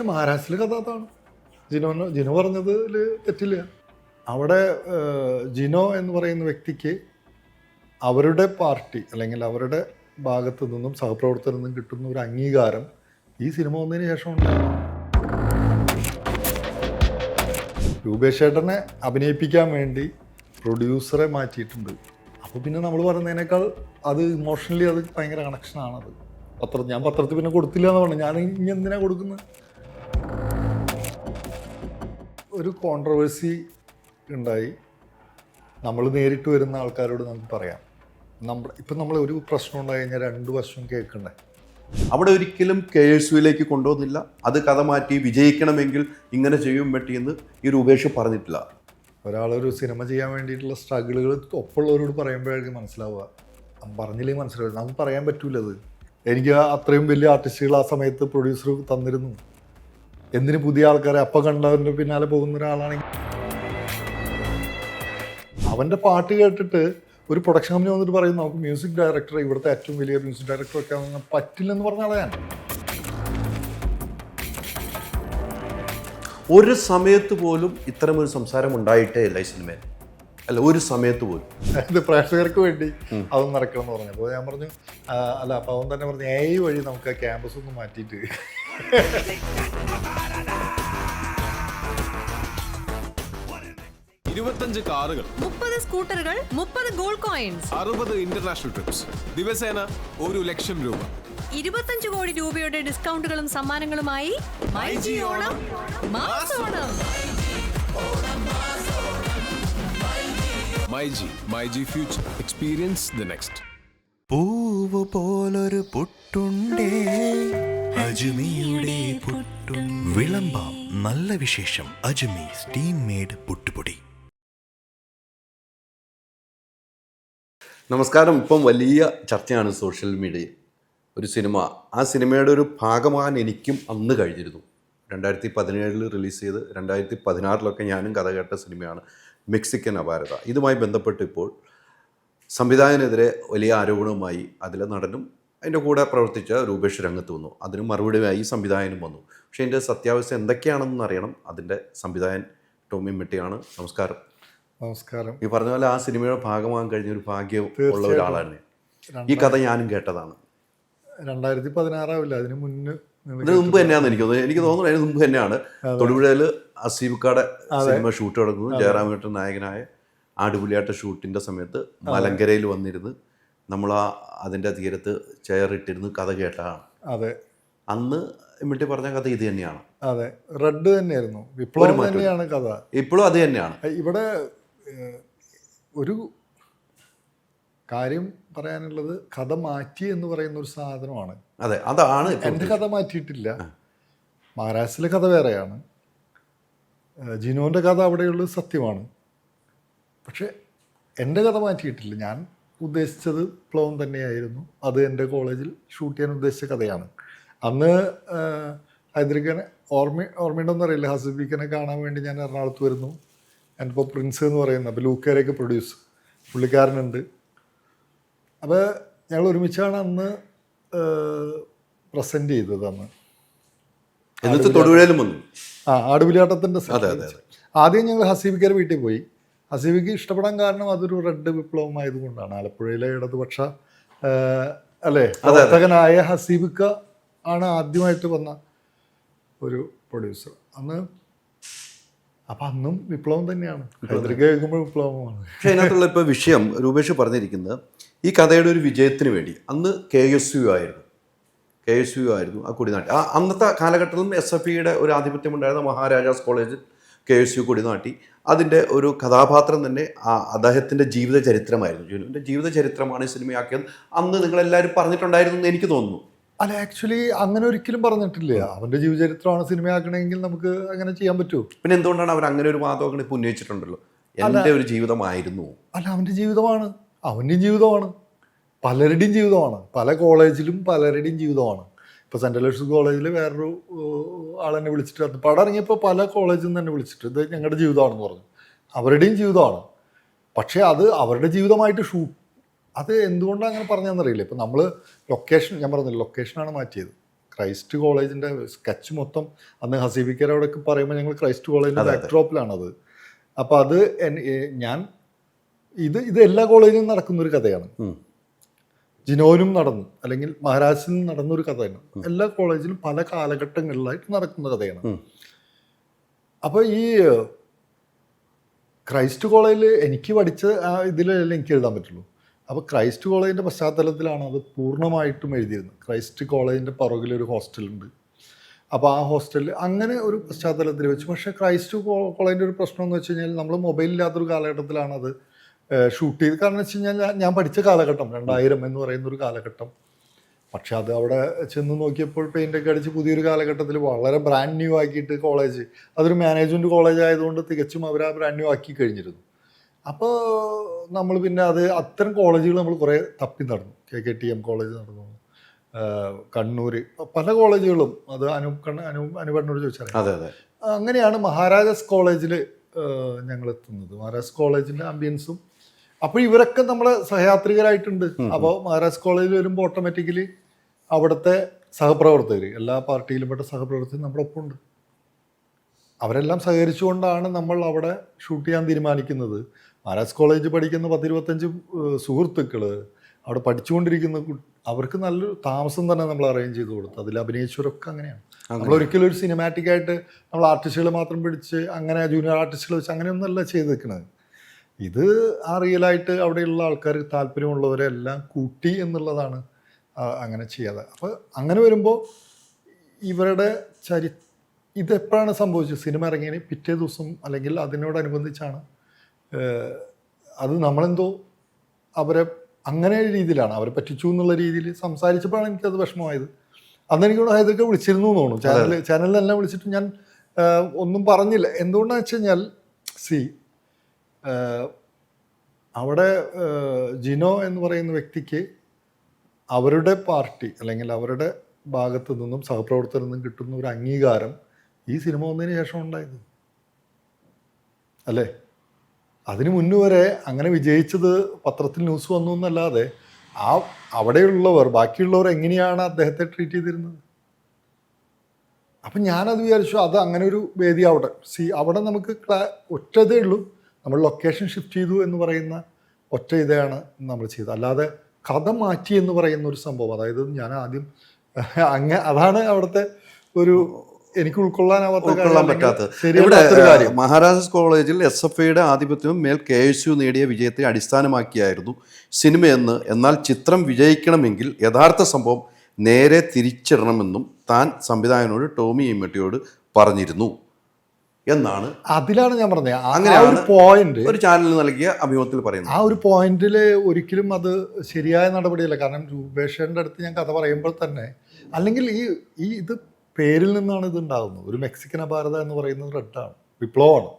പക്ഷെ മഹാരാഷ്ട്രയിലെ കഥ അതാണ്. ജിനോ പറഞ്ഞതിൽ തെറ്റില്ല. അവിടെ ജിനോ എന്ന് പറയുന്ന വ്യക്തിക്ക് അവരുടെ പാർട്ടി അല്ലെങ്കിൽ അവരുടെ ഭാഗത്തു നിന്നും സഹപ്രവർത്തകരിൽ നിന്നും കിട്ടുന്ന ഒരു അംഗീകാരം ഈ സിനിമ വന്നതിന് ശേഷം ഉണ്ടായിരുന്നു. രൂപേഷ് ചേട്ടനെ അഭിനയിപ്പിക്കാൻ വേണ്ടി പ്രൊഡ്യൂസറെ മാറ്റിയിട്ടുണ്ട്. അപ്പോൾ പിന്നെ നമ്മൾ പറയുന്നതിനേക്കാൾ അത് ഇമോഷണലി അത് ഭയങ്കര കണക്ഷനാണത്. ഞാൻ പത്രത്തിൽ പിന്നെ കൊടുത്തില്ല എന്ന് പറഞ്ഞു. ഞാൻ ഇനി എന്തിനാണ് കൊടുക്കുന്നത്? ഒരു കോൺട്രവേഴ്സി ഉണ്ടായി. നമ്മൾ നേരിട്ട് വരുന്ന ആൾക്കാരോട് നമുക്ക് പറയാം. ഇപ്പം നമ്മൾ ഒരു പ്രശ്നം ഉണ്ടായി കഴിഞ്ഞാൽ രണ്ട് വർഷം കേൾക്കണ്ടേ. അവിടെ ഒരിക്കലും KSUവിലേക്ക് കൊണ്ടുവന്നില്ല. അത് കഥ മാറ്റി വിജയിക്കണമെങ്കിൽ ഇങ്ങനെ ചെയ്യും പറ്റിയെന്ന് ഈ രൂപേഷ് പറഞ്ഞിട്ടില്ല. ഒരാളൊരു സിനിമ ചെയ്യാൻ വേണ്ടിയിട്ടുള്ള സ്ട്രഗിളുകൾ ഒപ്പമുള്ളവരോട് പറയുമ്പോഴായിരിക്കും മനസ്സിലാവുക. പറഞ്ഞില്ലെങ്കിൽ മനസ്സിലാവില്ല. നമുക്ക് പറയാൻ പറ്റൂലത്. എനിക്ക് അത്രയും വലിയ ആർട്ടിസ്റ്റുകൾ ആ സമയത്ത് പ്രൊഡ്യൂസർ തന്നിരുന്നു. എന്തിന് പുതിയ ആൾക്കാരെ അപ്പം കണ്ടവൻ്റെ പിന്നാലെ പോകുന്ന ഒരാളാണെങ്കിൽ അവൻ്റെ പാട്ട് കേട്ടിട്ട് ഒരു പ്രൊഡക്ഷൻ കമ്പനി വന്നിട്ട് പറയും നമുക്ക് മ്യൂസിക് ഡയറക്ടർ, ഇവിടുത്തെ ഏറ്റവും വലിയ മ്യൂസിക് ഡയറക്ടർ ഒക്കെ പറ്റില്ലെന്ന് പറഞ്ഞ ആളെയാണ്. ഒരു സമയത്ത് പോലും ഇത്തരമൊരു സംസാരം ഉണ്ടായിട്ടേ ഇല്ല ഈ സിനിമയിൽ. അല്ല, ഒരു സമയത്ത് പോലും. ഇത് പ്രേക്ഷകർക്ക് വേണ്ടി അതൊന്നും നടക്കണം എന്ന് പറഞ്ഞു. അപ്പോൾ ഞാൻ പറഞ്ഞു അല്ല, അപ്പോൾ അവൻ തന്നെ പറഞ്ഞു AI വഴി നമുക്ക് ആ ക്യാമ്പസ് ഒന്ന് മാറ്റിയിട്ട് 25 കാറുകൾ, 30 സ്കൂട്ടറുകൾ, 30 ഗോൾഡ് കോയിൻസ്, 60 ഇന്റർനാഷണൽ ട്രിപ്സ്, ദിവസേന 1,00,000 രൂപ, 25 കോടി രൂപയുടെ ഡിസ്കൗണ്ടുകളും സമ്മാനങ്ങളുമായി മൈജി ഓണം മാസോണം. MyG future, experience the next. പൂവ് പോലൊരു പുട്ടുണ്ടേ അജ്മിയുടെ പുട്ടും. വിളമ്പാം നല്ല വിശേഷം. അജ്മി സ്റ്റീം മെയ്ഡ് പുട്ടുപൊടി. നമസ്കാരം. ഇപ്പം വലിയ ചർച്ചയാണ് സോഷ്യൽ മീഡിയയിൽ. ഒരു സിനിമ, ആ സിനിമയുടെ ഒരു ഭാഗമാകാൻ എനിക്കും അന്ന് കഴിഞ്ഞിരുന്നു. 2017 റിലീസ് ചെയ്ത് 2016 ഞാനും കഥ കേട്ട സിനിമയാണ് മെക്സിക്കൻ അപാരത. ഇതുമായി ബന്ധപ്പെട്ട് ഇപ്പോൾ സംവിധായകനെതിരെ വലിയ ആരോപണവുമായി അതിലെ നടനും അതിൻ്റെ കൂടെ പ്രവർത്തിച്ച രൂപേഷ് രംഗത്ത് വന്നു. അതിന് മറുപടിയായി സംവിധായകനും വന്നു. പക്ഷേ അതിൻ്റെ സത്യാവസ്ഥ എന്തൊക്കെയാണെന്ന് അറിയണം. അതിൻ്റെ സംവിധായകൻ ടോമി മെട്ടിയാണ്. നമസ്കാരം. നമസ്കാരം. ഈ പറഞ്ഞ പോലെ ആ സിനിമയുടെ ഭാഗമാകാൻ കഴിഞ്ഞ ഒരു ഭാഗ്യം ഉള്ള ഒരാളാണ്. ഈ കഥ ഞാനും കേട്ടതാണ്. 2016 ആവില്ല, അതിന് മുമ്പ് തന്നെയാണെന്ന് എനിക്ക് തോന്നുന്നു. അതിന് മുമ്പ് തന്നെയാണ് തൊടുപുഴയിൽ അസീബിക്കാടെ സിനിമ ഷൂട്ട് നടക്കുന്നത്. ജയറാമേട്ടൻ നായകനായ ആടുപുലിയാട്ട ഷൂട്ടിൻ്റെ സമയത്ത് മലങ്കരയിൽ വന്നിരുന്ന് നമ്മൾ അതിൻ്റെ തീരത്ത് ചെയറിട്ടിരുന്ന് കഥ കേട്ടതാണ്. അതെ, അന്ന് മിട്ടി പറഞ്ഞ കഥ ഇത് തന്നെയാണ്. അതെ, റെഡ് തന്നെയായിരുന്നു. വിപ്ലവം തന്നെയാണ് കഥ. ഇപ്പോഴും അത് തന്നെയാണ്. ഇവിടെ ഒരു കാര്യം പറയാനുള്ളത്, കഥ മാറ്റി എന്ന് പറയുന്ന ഒരു സാധനമാണ്. അതെ, അതാണ്. എൻ്റെ കഥ മാറ്റിയിട്ടില്ല. മഹാരാഷ്ട്രയിലെ കഥ വേറെയാണ്. ജിനോൻ്റെ കഥ അവിടെയുള്ളത് സത്യമാണ്. പക്ഷെ എൻ്റെ കഥ മാറ്റിയിട്ടില്ല. ഞാൻ ഉദ്ദേശിച്ചത് വിപ്ലവം തന്നെയായിരുന്നു. അത് എൻ്റെ കോളേജിൽ ഷൂട്ട് ചെയ്യാൻ ഉദ്ദേശിച്ച കഥയാണ്. അന്ന് ഹൈദരാബാദിനെ ഓർമ്മയുണ്ടോയെന്ന് അറിയില്ല, ഹസീബിക്കനെ കാണാൻ വേണ്ടി ഞാൻ എറണാകുളത്ത് വരുന്നു. എൻ്റെ ഇപ്പോൾ പ്രിൻസ് എന്ന് പറയുന്ന, അപ്പോൾ ലൂക്കേരെയൊക്കെ പ്രൊഡ്യൂസ് പുള്ളിക്കാരനുണ്ട്. അപ്പോൾ ഞങ്ങൾ ഒരുമിച്ചാണ് അന്ന് പ്രസൻറ്റ് ചെയ്തത്. അന്ന് തൊടുപുഴയിലും വന്നു. ആടുപുലിയാട്ടത്തിൻ്റെ ആദ്യം ഞങ്ങൾ ഹസീബിക്കരെ വീട്ടിൽ പോയി. ഹസീബിക്ക് ഇഷ്ടപ്പെടാൻ കാരണം അതൊരു റെഡ് വിപ്ലവം ആയതുകൊണ്ടാണ്. ആലപ്പുഴയിലെ ഇടതുപക്ഷ പ്രവർത്തകനായ ഹസീബിക്ക ആണ് ആദ്യമായിട്ട് വന്ന ഒരു പ്രൊഡ്യൂസർ അന്ന്. അപ്പം അന്നും വിപ്ലവം തന്നെയാണ്. ഹൈദരാബാദ് കേൾക്കുമ്പോൾ വിപ്ലവമാണ്. പക്ഷേ അതിനകത്തുള്ള ഇപ്പോൾ വിഷയം രൂപേഷ് പറഞ്ഞിരിക്കുന്നത് ഈ കഥയുടെ ഒരു വിജയത്തിന് വേണ്ടി അന്ന് KSU ആയിരുന്നു ആ കൊടിനാട്ടി. അന്നത്തെ കാലഘട്ടത്തിലും SFIയുടെ ഒരു ആധിപത്യമുണ്ടായിരുന്ന മഹാരാജാസ് കോളേജിൽ KSU കൊടിനാട്ടി. അതിൻ്റെ ഒരു കഥാപാത്രം തന്നെ അദ്ദേഹത്തിൻ്റെ ജീവിത ചരിത്രമായിരുന്നു. ജിനുവിൻ്റെ ജീവിത ചരിത്രമാണ് ഈ സിനിമയാക്കിയത്. അന്ന് നിങ്ങളെല്ലാവരും പറഞ്ഞിട്ടുണ്ടായിരുന്നു എന്ന് എനിക്ക് തോന്നുന്നു. അല്ല, ആക്ച്വലി അങ്ങനെ ഒരിക്കലും പറഞ്ഞിട്ടില്ല. അവൻ്റെ ജീവചരിത്രമാണ് സിനിമയാക്കണമെങ്കിൽ നമുക്ക് അങ്ങനെ ചെയ്യാൻ പറ്റുമോ? പിന്നെ എന്തുകൊണ്ടാണ് അവർ അങ്ങനെ ഒരു വാദം ഇപ്പോൾ ഉന്നയിച്ചിട്ടുണ്ടല്ലോ? എൻ്റെ ഒരു ജീവിതമായിരുന്നു. അല്ല, അവൻ്റെ ജീവിതമാണ്, അവൻ്റെയും ജീവിതമാണ്, പലരുടെയും ജീവിതമാണ്. പല കോളേജിലും പലരുടെയും ജീവിതമാണ്. ഇപ്പോൾ സെൻട്രൽ ലക്ഷ്മി കോളേജിൽ വേറൊരു ആളെന്നെ വിളിച്ചിട്ട് പടം ഇറങ്ങിയപ്പോൾ പല കോളേജിൽ നിന്ന് തന്നെ വിളിച്ചിട്ട് ഇത് ഞങ്ങളുടെ ജീവിതമാണെന്ന് പറഞ്ഞു. അവരുടെയും ജീവിതമാണ്. പക്ഷേ അത് അവരുടെ ജീവിതമായിട്ട് അത് എന്തുകൊണ്ടാണ് അങ്ങനെ പറഞ്ഞതെന്നറിയില്ല. ഇപ്പം നമ്മൾ ലൊക്കേഷൻ, ഞാൻ പറഞ്ഞില്ല, ലൊക്കേഷനാണ് മാറ്റിയത്. ക്രൈസ്റ്റ് കോളേജിൻ്റെ സ്കെച്ച് മൊത്തം അന്ന് ഹസീബിക്കരോടൊക്കെ പറയുമ്പോൾ ഞങ്ങൾ ക്രൈസ്റ്റ് കോളേജിൻ്റെ ബാക്ക്ഡ്രോപ്പിലാണത്. അപ്പോൾ അത് ഞാൻ ഇത് എല്ലാ കോളേജിലും നടക്കുന്നൊരു കഥയാണ്. ജിനോയിലും നടന്നു, അല്ലെങ്കിൽ മഹാരാഷ്ട്രയിലും നടന്നൊരു കഥയാണ്. എല്ലാ കോളേജിലും പല കാലഘട്ടങ്ങളിലായിട്ട് നടക്കുന്ന കഥയാണ്. അപ്പോൾ ഈ ക്രൈസ്റ്റ് കോളേജിൽ എനിക്ക് പഠിച്ച ഇതിലല്ലേ എനിക്ക് എഴുതാൻ പറ്റുള്ളൂ. അപ്പോൾ ക്രൈസ്റ്റ് കോളേജിൻ്റെ പശ്ചാത്തലത്തിലാണ് അത് പൂർണ്ണമായിട്ടും എഴുതിയിരുന്നത്. ക്രൈസ്റ്റ് കോളേജിൻ്റെ പുറകിലൊരു ഹോസ്റ്റലുണ്ട്. അപ്പോൾ ആ ഹോസ്റ്റലിൽ അങ്ങനെ ഒരു പശ്ചാത്തലത്തിൽ വെച്ച്. പക്ഷേ ക്രൈസ്റ്റ് കോളേജിൻ്റെ ഒരു പ്രശ്നം എന്ന് വെച്ച് കഴിഞ്ഞാൽ നമ്മൾ മൊബൈലില്ലാത്തൊരു കാലഘട്ടത്തിലാണ് അത് ഷൂട്ട് ചെയ്ത്. കാരണം വെച്ച് കഴിഞ്ഞാൽ ഞാൻ പഠിച്ച കാലഘട്ടം 2000 എന്ന് പറയുന്നൊരു കാലഘട്ടം. പക്ഷെ അത് അവിടെ ചെന്ന് നോക്കിയപ്പോൾ പെയിൻ്റൊക്കെ അടിച്ച് പുതിയൊരു കാലഘട്ടത്തിൽ വളരെ ബ്രാൻഡ് ന്യൂ ആക്കിയിട്ട് കോളേജ്, അതൊരു മാനേജ്മെൻറ്റ് കോളേജ് ആയതുകൊണ്ട് തികച്ചും അവർ ആ ബ്രാൻഡ് ന്യൂ ആക്കി കഴിഞ്ഞിരുന്നു. അപ്പോൾ നമ്മൾ പിന്നെ അത്തരം കോളേജുകൾ നമ്മൾ കുറേ തപ്പി നടന്നു. KKTM കോളേജ് നടന്നു, കണ്ണൂർ, പല കോളേജുകളും. അത് അനുപണ്ണോട് ചോദിച്ചാൽ അതെ അതെ. അങ്ങനെയാണ് മഹാരാജാസ് കോളേജിൽ ഞങ്ങൾ എത്തുന്നത്. മഹാരാജാസ് കോളേജിൻ്റെ ആംബിയൻസും അപ്പോൾ ഇവരൊക്കെ നമ്മളെ സഹയാത്രികരായിട്ടുണ്ട്. അപ്പോൾ മഹാരാജാസ് കോളേജിൽ വരുമ്പോൾ ഓട്ടോമാറ്റിക്കലി അവിടുത്തെ സഹപ്രവർത്തകർ, എല്ലാ പാർട്ടിയിലും പെട്ട സഹപ്രവർത്തകർ നമ്മുടെ ഒപ്പം ഉണ്ട്. അവരെല്ലാം സഹകരിച്ചുകൊണ്ടാണ് നമ്മൾ അവിടെ ഷൂട്ട് ചെയ്യാൻ തീരുമാനിക്കുന്നത്. മഹാരാജാസ് കോളേജ് പഠിക്കുന്ന 10-25 സുഹൃത്തുക്കൾ, അവിടെ പഠിച്ചുകൊണ്ടിരിക്കുന്ന അവർക്ക് നല്ലൊരു താമസം തന്നെ നമ്മൾ അറേഞ്ച് ചെയ്ത് കൊടുത്തു. അതിൽ അഭിനയിച്ചവരൊക്കെ അങ്ങനെയാണ്. നമ്മൾ ഒരിക്കലും ഒരു സിനിമാറ്റിക് ആയിട്ട് നമ്മൾ ആർട്ടിസ്റ്റുകളെ മാത്രം പിടിച്ച് അങ്ങനെ ജൂനിയർ ആർട്ടിസ്റ്റുകൾ വെച്ച് അങ്ങനെയൊന്നുമല്ല ചെയ്ത് നിൽക്കുന്നത്. ഇത് ആ റിയലായിട്ട് അവിടെയുള്ള ആൾക്കാർ താല്പര്യമുള്ളവരെ എല്ലാം കൂട്ടി എന്നുള്ളതാണ് അങ്ങനെ ചെയ്യാതെ. അപ്പോൾ അങ്ങനെ വരുമ്പോൾ ഇവരുടെ ഇതെപ്പോഴാണ് സംഭവിച്ചത്? സിനിമ ഇറങ്ങിയതിന് പിറ്റേ ദിവസം അല്ലെങ്കിൽ അതിനോടനുബന്ധിച്ചാണ്. അത് നമ്മളെന്തോ അവരെ അങ്ങനെ രീതിയിലാണ് അവരെ പറ്റിച്ചു എന്നുള്ള രീതിയിൽ സംസാരിച്ചപ്പോഴാണ് എനിക്കത് വിഷമമായത്. അന്ന് എനിക്കൂടെ ഹൈദരൊക്കെ വിളിച്ചിരുന്നു എന്ന് തോന്നുന്നു. ചാനലിലെല്ലാം വിളിച്ചിട്ട് ഞാൻ ഒന്നും പറഞ്ഞില്ല. എന്തുകൊണ്ടാണെന്ന് വെച്ച് കഴിഞ്ഞാൽ അവിടെ ജിനോ എന്ന് പറയുന്ന വ്യക്തിക്ക് അവരുടെ പാർട്ടി അല്ലെങ്കിൽ അവരുടെ ഭാഗത്തു നിന്നും സഹപ്രവർത്തകരിൽ നിന്നും കിട്ടുന്ന ഒരു അംഗീകാരം ഈ സിനിമ വന്നതിന് ശേഷം ഉണ്ടായത് അല്ലേ? അതിനു മുന്നു വരെ അങ്ങനെ വിജയിച്ചത് പത്രത്തിൽ ന്യൂസ് വന്നു എന്നല്ലാതെ അവിടെയുള്ളവർ ബാക്കിയുള്ളവർ എങ്ങനെയാണ് അദ്ദേഹത്തെ ട്രീറ്റ് ചെയ്തിരുന്നത്? അപ്പം ഞാനത് വിചാരിച്ചു അത് അങ്ങനെ ഒരു വേദി അവിടെ നമുക്ക് ഒറ്റതേ ഉള്ളൂ. നമ്മൾ ലൊക്കേഷൻ ഷിഫ്റ്റ് ചെയ്തു എന്ന് പറയുന്ന ഒറ്റ ഇതാണ് നമ്മൾ ചെയ്തത്. അല്ലാതെ കഥ മാറ്റി എന്ന് പറയുന്ന ഒരു സംഭവം, അതായത് ഞാൻ ആദ്യം അതാണ് അവിടുത്തെ ഒരു എനിക്ക് ഉൾക്കൊള്ളാൻ പറ്റാത്തത്. ഇവിടെ മഹാരാജാസ് കോളേജിൽ SFIയുടെ ആധിപത്യവും മേൽ KSU നേടിയ വിജയത്തെ അടിസ്ഥാനമാക്കിയായിരുന്നു സിനിമയെന്ന്. എന്നാൽ ചിത്രം വിജയിക്കണമെങ്കിൽ യഥാർത്ഥ സംഭവം നേരെ തിരിച്ചിടണമെന്നും താൻ സംവിധായകനോട് ടോമി ഇമ്മട്ടിയോട് പറഞ്ഞിരുന്നു എന്നാണ്. അതിലാണ് ഞാൻ പറഞ്ഞത്. അങ്ങനെയാണ് പോയിന്റ് ഒരു ചാനലിൽ നൽകിയ അഭിമുഖത്തിൽ പറയുന്നത്. ആ ഒരു പോയിന്റിൽ ഒരിക്കലും അത് ശരിയായ നടപടിയല്ല. കാരണം രൂപേഷൻ്റെ അടുത്ത് ഞാൻ കഥ പറയുമ്പോൾ തന്നെ, അല്ലെങ്കിൽ ഈ ഇത് പേരിൽ നിന്നാണ് ഇത് ഉണ്ടാകുന്നത്. ഒരു മെക്സിക്കൻ അപാരത എന്ന് പറയുന്നത് റെഡാണ്, വിപ്ലവമാണ്.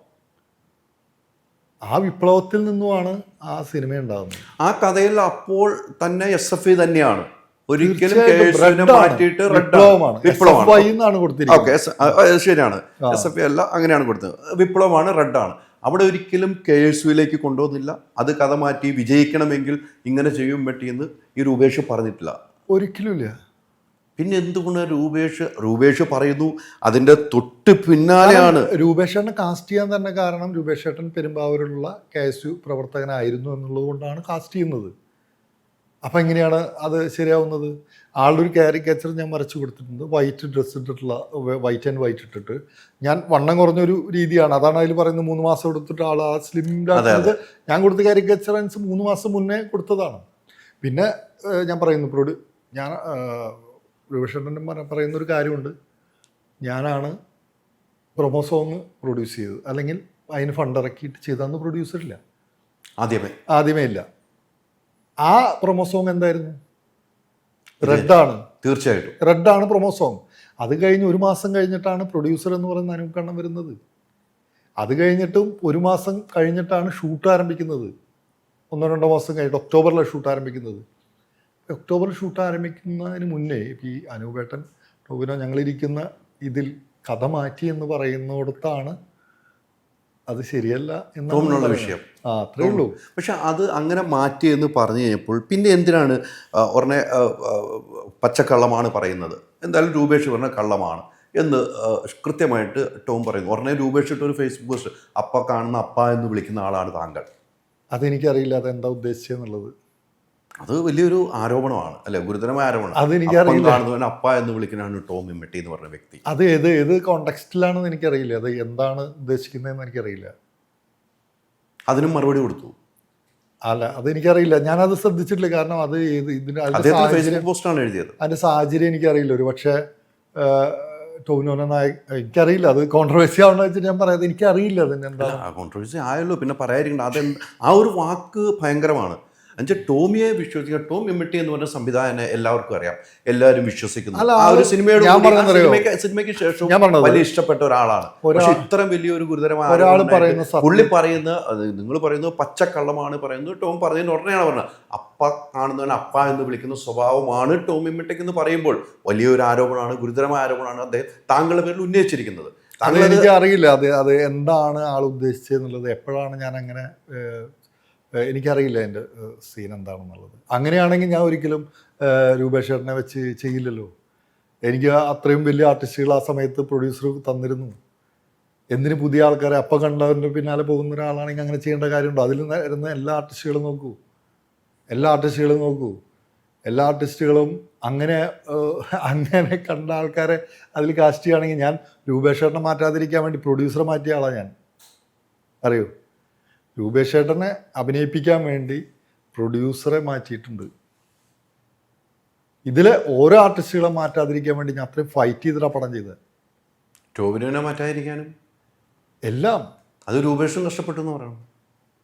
ആ വിപ്ലവത്തിൽ നിന്നുമാണ് ആ സിനിമ ഉണ്ടാകുന്നത്. ആ കഥയിൽ അപ്പോൾ തന്നെ SFI തന്നെയാണ്. ഒരിക്കലും മാറ്റിയിട്ട് ശരിയാണ്, SFI അല്ല, അങ്ങനെയാണ് കൊടുത്തത്. വിപ്ലവമാണ്, റെഡാണ്. അവിടെ ഒരിക്കലും KSUവിലേക്ക് കൊണ്ടുവന്നില്ല. അത് കഥ മാറ്റി വിജയിക്കണമെങ്കിൽ ഇങ്ങനെ ചെയ്യും പറ്റിയെന്ന് ഈ രൂപേഷ് പറഞ്ഞിട്ടില്ല, ഒരിക്കലും ഇല്ല. പിന്നെ എന്തുകൊണ്ട് രൂപേഷ് പറയുന്നു? അതിന്റെ തൊട്ട് പിന്നാലെയാണ് രൂപേഷേട്ടനെ കാസ്റ്റ് ചെയ്യാൻ തന്നെ കാരണം രൂപേഷേട്ടൻ പെരുമ്പാവൂരിലുള്ള KSU പ്രവർത്തകനായിരുന്നു എന്നുള്ളത് കൊണ്ടാണ് കാസ്റ്റ് ചെയ്യുന്നത്. അപ്പം എങ്ങനെയാണ് അത് ശരിയാവുന്നത്? ആളുടെ ഒരു കാരിക്കേച്ചർ ഞാൻ വരച്ചു കൊടുത്തിട്ടുണ്ട്. വൈറ്റ് ഡ്രസ്സ് ഇട്ടിട്ടുള്ള, വൈറ്റ് ആൻഡ് വൈറ്റ് ഇട്ടിട്ട്. ഞാൻ വണ്ണം കുറഞ്ഞൊരു രീതിയാണ്, അതാണ് അതിൽ പറയുന്നത്. 3 മാസം എടുത്തിട്ട് ആൾ ആ സ്ലിംഡാക്കുന്നത് ഞാൻ കൊടുത്ത കാരിക്കേച്ചറൻസ് 3 മാസം മുന്നേ കൊടുത്തതാണ്. പിന്നെ ഞാൻ പറയുന്നു ഞാൻ രൂപേഷേട്ടൻ പറയുന്നൊരു കാര്യമുണ്ട്. ഞാനാണ് പ്രൊമോ സോങ് പ്രൊഡ്യൂസ് ചെയ്തത്, അല്ലെങ്കിൽ അതിന് ഫണ്ട് ഇറക്കിയിട്ട് ചെയ്തതെന്ന് പ്രൊഡ്യൂസറില്ല, ആദ്യമേ ഇല്ല. ആ പ്രൊമോ സോങ് എന്തായിരുന്നു? റെഡാണ്. തീർച്ചയായിട്ടും റെഡാണ് പ്രൊമോ സോങ്. അത് കഴിഞ്ഞ് 1 മാസം കഴിഞ്ഞിട്ടാണ് പ്രൊഡ്യൂസർ എന്ന് പറയുന്ന അനൂപ് കണ്ണൻ വരുന്നത്. അത് കഴിഞ്ഞിട്ടും 1 മാസം കഴിഞ്ഞിട്ടാണ് ഷൂട്ട് ആരംഭിക്കുന്നത്. 1-2 മാസം കഴിഞ്ഞിട്ട് ഒക്ടോബറിലാണ് ഷൂട്ട് ആരംഭിക്കുന്നത്. ഒക്ടോബറിൽ ഷൂട്ട് ആരംഭിക്കുന്നതിന് മുന്നേ ഈ അനൂപേട്ടൻ ടോവിനോ ഞങ്ങളിരിക്കുന്ന ഇതിൽ കഥ മാറ്റി എന്ന് പറയുന്നിടത്താണ് അത് ശരിയല്ല ടോമിനുള്ള പറയുന്നത്. വിഷയം. അത്രേ ഉള്ളൂ. പക്ഷെ അത് അങ്ങനെ മാറ്റി എന്ന് പറഞ്ഞു കഴിഞ്ഞപ്പോൾ പിന്നെ എന്തിനാണ് ഉടനെ പച്ചക്കള്ളമാണ് പറയുന്നത്? എന്തായാലും രൂപേഷ് പറഞ്ഞ കള്ളമാണ് എന്ന് കൃത്യമായിട്ട് ടോം പറയുന്നു. ഉടനെ രൂപേഷ് ഇട്ടൊരു ഫേസ്ബുക്ക് പോസ്റ്റ്, അപ്പ കാണുന്ന അപ്പ എന്ന് വിളിക്കുന്ന ആളാണ് താങ്കൾ. അതെനിക്കറിയില്ല അതെന്താ ഉദ്ദേശിച്ചെന്നുള്ളത്. അത് വലിയൊരു ആരോപണമാണ് അല്ലെ, ഗുരുതരമായ ആരോപണം. അതെനിക്കറിയില്ല. കാണുന്നവൻ അപ്പ എന്ന് വിളിക്കുന്നതാണ് ടോം ഇമ്മട്ടി എന്ന് പറഞ്ഞ വ്യക്തി. അത് ഏത് കോണ്ടെക്സ്റ്റിലാണെന്ന് എനിക്കറിയില്ല. അത് എന്താണ് ഉദ്ദേശിക്കുന്നതെന്ന് എനിക്കറിയില്ല. അതിനും മറുപടി കൊടുത്തു. അല്ല അതെനിക്കറിയില്ല, ഞാനത് ശ്രദ്ധിച്ചിട്ടില്ല. കാരണം അത് ഫേസ്ബുക്ക് പോസ്റ്റാണ് എഴുതിയത്. അതിന്റെ സാഹചര്യം എനിക്കറിയില്ല. ഒരു പക്ഷേ ടോവിനോനെ എനിക്കറിയില്ല. അത് കോൺട്രവേഴ്സി ആവണമെന്ന് വെച്ചിട്ട് ഞാൻ പറയാതെ എനിക്കറിയില്ല അതിന് എന്താ കോൺട്രവേഴ്സി ആയല്ലോ, പിന്നെ പറയാതിരിക്കണ്ട. ആ ഒരു വാക്ക് ഭയങ്കരമാണ്. എന്നുവെച്ചാൽ ടോമിയെ വിശ്വസിക്കുക. ടോം ഇമ്മട്ടി എന്ന് പറഞ്ഞ സംവിധായകനെ എല്ലാവർക്കും അറിയാം, എല്ലാവരും വിശ്വസിക്കുന്നു. ആ ഒരു സിനിമയ്ക്ക് ശേഷം വലിയ ഇഷ്ടപ്പെട്ട ഒരാളാണ്. പക്ഷെ ഇത്രയും വലിയൊരു ഗുരുതരമായ പുള്ളി പറയുന്ന, നിങ്ങൾ പറയുന്നത് പച്ചക്കള്ളമാണ് പറയുന്നത്. ടോം പറഞ്ഞതിന് ഉടനെയാണ് പറഞ്ഞത് അപ്പ കാണുന്നവൻ അപ്പ എന്ന് വിളിക്കുന്ന സ്വഭാവമാണ് ടോം ഇമ്മട്ടിക്ക് എന്ന് പറയുമ്പോൾ വലിയൊരു ആരോപണമാണ്, ഗുരുതരമായ ആരോപണമാണ് അദ്ദേഹം താങ്കളുടെ പേരിൽ ഉന്നയിച്ചിരിക്കുന്നത്. എനിക്ക് അറിയില്ല അത് എന്താണ് ആൾ ഉദ്ദേശിച്ചതെന്നുള്ളത്. എപ്പോഴാണ് ഞാൻ അങ്ങനെ എനിക്കറിയില്ല എൻ്റെ സീൻ എന്താണെന്നുള്ളത്. അങ്ങനെയാണെങ്കിൽ ഞാൻ ഒരിക്കലും രൂപേഷ് ചേട്ടനെ വെച്ച് ചെയ്യില്ലല്ലോ. എനിക്ക് അത്രയും വലിയ ആർട്ടിസ്റ്റുകൾ ആ സമയത്ത് പ്രൊഡ്യൂസർ തന്നിരുന്നു. എന്തിന് പുതിയ ആൾക്കാരെ അപ്പം കണ്ടവരുടെ പിന്നാലെ പോകുന്ന ഒരാളാണെങ്കിൽ അങ്ങനെ ചെയ്യേണ്ട കാര്യമുണ്ടോ? അതിൽ വരുന്ന എല്ലാ ആർട്ടിസ്റ്റുകളും നോക്കൂ. എല്ലാ ആർട്ടിസ്റ്റുകളും അങ്ങനെ കണ്ട ആൾക്കാരെ അതിൽ കാസ്റ്റ് ചെയ്യുകയാണെങ്കിൽ ഞാൻ രൂപേഷ് ചേട്ടനെ മാറ്റാതിരിക്കാൻ വേണ്ടി പ്രൊഡ്യൂസറെ മാറ്റിയ ആളാണ് ഞാൻ. അറിയോ, രൂപേഷ് ചേട്ടനെ അഭിനയിപ്പിക്കാൻ വേണ്ടി പ്രൊഡ്യൂസറെ മാറ്റിയിട്ടുണ്ട്. ഇതിലെ ഓരോ ആർട്ടിസ്റ്റുകളെ മാറ്റാതിരിക്കാൻ വേണ്ടി ഞാൻ അത്രയും ഫൈറ്റ് ചെയ്തിട്ടാണ് പടം ചെയ്തത്. ടോവിനോനെ മാറ്റാതിരിക്കാനും എല്ലാം അത് രൂപേഷും കഷ്ടപ്പെട്ടു എന്ന് പറയണം.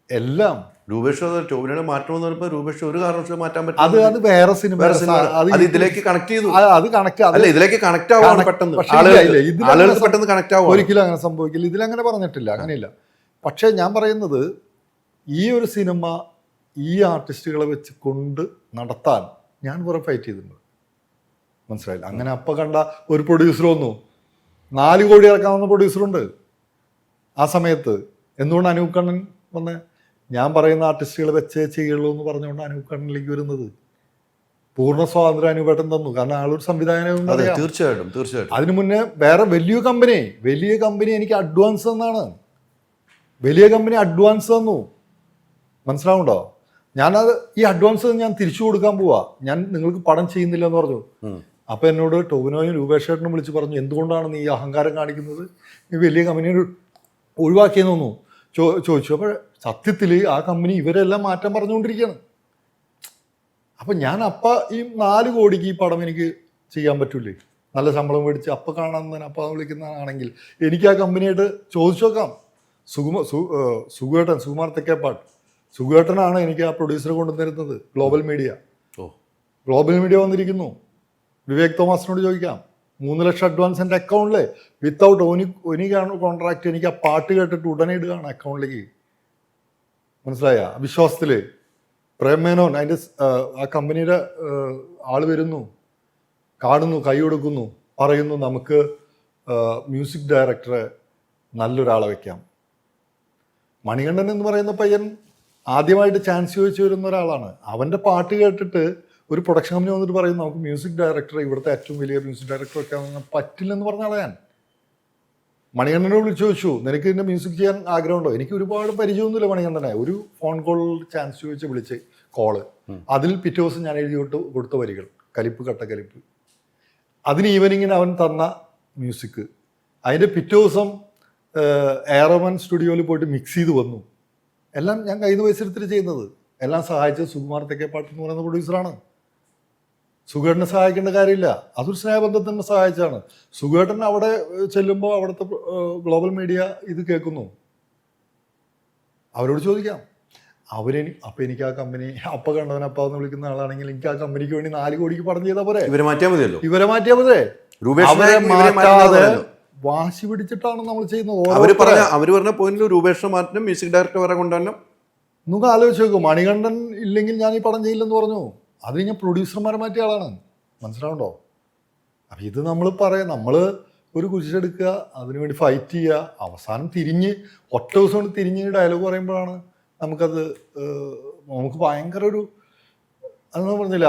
എല്ലാം രൂപേഷ് ടോവിനോനെ മാറ്റണമെന്ന് പറയുമ്പോൾ രൂപേഷ് ഒരു കാരണവശാലും മാറ്റാൻ പറ്റും. അത് വേറെ സിനിമ. അത് ഇതിലേക്ക് കണക്ട് ചെയ്തു. അത് കണക്ട് അല്ല, ഇതിലേക്ക് കണക്ട് ആവാണ് പെട്ടെന്ന്. ആളുകൾക്ക് പെട്ടെന്ന് കണക്ട് ആവും. ഒരിക്കലും അങ്ങനെ സംഭവിക്കില്ല. ഇതിലങ്ങനെ പറഞ്ഞിട്ടില്ല, അങ്ങനെയില്ല. പക്ഷേ ഞാൻ പറയുന്നത് ഈ ഒരു സിനിമ ഈ ആർട്ടിസ്റ്റുകളെ വെച്ച് കൊണ്ട് നടത്താൻ ഞാൻ കുറെ ഫൈറ്റ് ചെയ്തിട്ടുണ്ട്. മനസ്സിലായില്ല? അങ്ങനെ അപ്പം കണ്ട ഒരു പ്രൊഡ്യൂസർ വന്നു, 4 കോടി ഇറക്കാവുന്ന പ്രൊഡ്യൂസറുണ്ട് ആ സമയത്ത്. എന്തുകൊണ്ട് അനൂപ് കണ്ണൻ വന്ന് ഞാൻ പറയുന്ന ആർട്ടിസ്റ്റുകളെ വെച്ചേ ചെയ്യുള്ളൂ എന്ന് പറഞ്ഞുകൊണ്ട് അനൂപ് കണ്ണനിലേക്ക് വരുന്നത്? പൂർണ്ണ സ്വാതന്ത്ര്യം അനൂപേട്ടൻ തന്നു. കാരണം ആളൊരു സംവിധായകനും. തീർച്ചയായിട്ടും. അതിനു മുന്നേ വേറെ വലിയ കമ്പനി എനിക്ക് അഡ്വാൻസ് തന്നാണ്. വലിയ കമ്പനി അഡ്വാൻസ് തന്നു. മനസ്സിലാവുണ്ടോ? ഞാനത് ഈ അഡ്വാൻസ് ഞാൻ തിരിച്ചു കൊടുക്കാൻ പോവാ, ഞാൻ നിങ്ങൾക്ക് പടം ചെയ്യുന്നില്ല എന്ന് പറഞ്ഞു. അപ്പൊ എന്നോട് ടോവിനോയും രൂപേഷ് ചേട്ടനും വിളിച്ച് പറഞ്ഞു, എന്തുകൊണ്ടാണ് നീ അഹങ്കാരം കാണിക്കുന്നത്, നീ വലിയ കമ്പനിയെ ഒഴിവാക്കിയെന്ന് തോന്നുന്നു ചോദിച്ചു. അപ്പോൾ സത്യത്തിൽ ആ കമ്പനി ഇവരെല്ലാം മാറ്റം പറഞ്ഞുകൊണ്ടിരിക്കുകയാണ്. അപ്പം ഞാൻ ഈ 4 കോടിക്ക് ഈ പടം എനിക്ക് ചെയ്യാൻ പറ്റൂലേ? നല്ല ശമ്പളം മേടിച്ച് അപ്പം കാണാൻ തന്നെ അപ്പം വിളിക്കുന്നതാണെങ്കിൽ എനിക്ക് ആ കമ്പനിയായിട്ട് ചോദിച്ചു നോക്കാം. സുകുമാർ തെക്കേപ്പാട്ട് സുകുവേട്ടനാണ് എനിക്ക് ആ പ്രൊഡ്യൂസറെ കൊണ്ടുവന്നിരുന്നത്. ഗ്ലോബൽ മീഡിയ വന്നിരിക്കുന്നു. വിവേക് തോമസിനോട് ചോദിക്കാം. 3 ലക്ഷം അഡ്വാൻസ് എൻ്റെ അക്കൗണ്ടിൽ വിത്തൗട്ട് ഒനി കോൺട്രാക്ട് എനിക്ക് ആ പാട്ട് കേട്ടിട്ട് ഉടനെ ഇടുകയാണ് അക്കൗണ്ടിലേക്ക്. മനസ്സിലായ? വിശ്വാസത്തിൽ പ്രേമേനോൻ അതിൻ്റെ ആ കമ്പനിയുടെ ആൾ വരുന്നു, കാണുന്നു, കൈ കൊടുക്കുന്നു, പറയുന്നു നമുക്ക് മ്യൂസിക് ഡയറക്ടറെ നല്ലൊരാളെ വയ്ക്കാം. മണികണ്ഠൻ എന്ന് പറയുന്ന പയ്യൻ ആദ്യമായിട്ട് ചാൻസ് ചോദിച്ചു വരുന്ന ഒരാളാണ്. അവൻ്റെ പാട്ട് കേട്ടിട്ട് ഒരു പ്രൊഡക്ഷൻ കമ്പനി വന്നിട്ട് പറയും നമുക്ക് മ്യൂസിക് ഡയറക്ടർ, ഇവിടുത്തെ ഏറ്റവും വലിയ മ്യൂസിക് ഡയറക്ടർ ഒക്കെ പറ്റില്ലെന്ന് പറഞ്ഞ ആളെ ഞാൻ. മണികണ്ഠനോട് വിളിച്ചു ചോദിച്ചു, നിനക്ക് ഇതിൻ്റെ മ്യൂസിക് ചെയ്യാൻ ആഗ്രഹമുണ്ടോ? എനിക്ക് ഒരുപാട് പരിചയമൊന്നുമില്ല മണികണ്ഠനെ. ഒരു ഫോൺ കോൾ ചാൻസ് ചോദിച്ച് വിളിച്ച് കോള്, അതിൽ പിറ്റേ ദിവസം ഞാൻ എഴുതി കൊടുത്ത വരികൾ, കലിപ്പ് കട്ട കലിപ്പ്. അതിന് ഈവനിങ്ങിന് അവൻ തന്ന മ്യൂസിക്, അതിൻ്റെ പിറ്റേ ദിവസം എയറോമൻ സ്റ്റുഡിയോയിൽ പോയിട്ട് മിക്സ് ചെയ്ത് വന്നു. എല്ലാം ഞാൻ കൈത് പൈസെടുത്തിട്ട് ചെയ്യുന്നത്. എല്ലാം സഹായിച്ചത് സുകുമാർ തെക്കേപ്പാട്ട് എന്ന് പറയുന്ന പ്രൊഡ്യൂസറാണ്. സുഖേട്ടനെ സഹായിക്കേണ്ട കാര്യമില്ല, അതൊരു സ്നേഹബന്ധത്തിന് സഹായിച്ചാണ്. സുഖേട്ടൻ അവിടെ ചെല്ലുമ്പോൾ അവിടുത്തെ ഗ്ലോബൽ മീഡിയ ഇത് കേൾക്കുന്നു. അവരോട് ചോദിക്കാം. അപ്പം എനിക്ക് ആ കമ്പനി അപ്പം കണ്ടവൻ അപ്പം എന്ന് വിളിക്കുന്ന ആളാണെങ്കിൽ എനിക്ക് ആ കമ്പനിക്ക് വേണ്ടി 4 കോടിക്ക് പടം ചെയ്താൽ പോരെ? ഇവരെ മാറ്റിയാൽ മതിയേ. അവരെ മാറ്റാതെ വാശി പിടിച്ചിട്ടാണ് നമ്മൾ ചെയ്യുന്നത്. അവര് പറഞ്ഞ പോയിന്റിൽ രൂപേഷ് മാറ്റം മ്യൂസിക് ഡയറക്ടർ വരെ കൊണ്ടുവരണം. നമുക്ക് ആലോചിച്ച് നോക്കും. മണികണ്ഠൻ ഇല്ലെങ്കിൽ ഞാൻ ഈ പടം ചെയ്യില്ലെന്ന് പറഞ്ഞു. അത് ഞാൻ പ്രൊഡ്യൂസർമാരെ മാറ്റിയ ആളാണ്. മനസ്സിലാവുണ്ടോ? അപ്പം ഇത് നമ്മൾ ഒരു കുരിശെടുക്കുക, അതിനുവേണ്ടി ഫൈറ്റ് ചെയ്യുക, അവസാനം തിരിഞ്ഞ് ഒറ്റ ദിവസം കൊണ്ട് തിരിഞ്ഞ് ഡയലോഗ് പറയുമ്പോഴാണ് നമുക്കത് നമുക്ക് ഭയങ്കര ഒരു അതെന്ന് പറഞ്ഞില്ല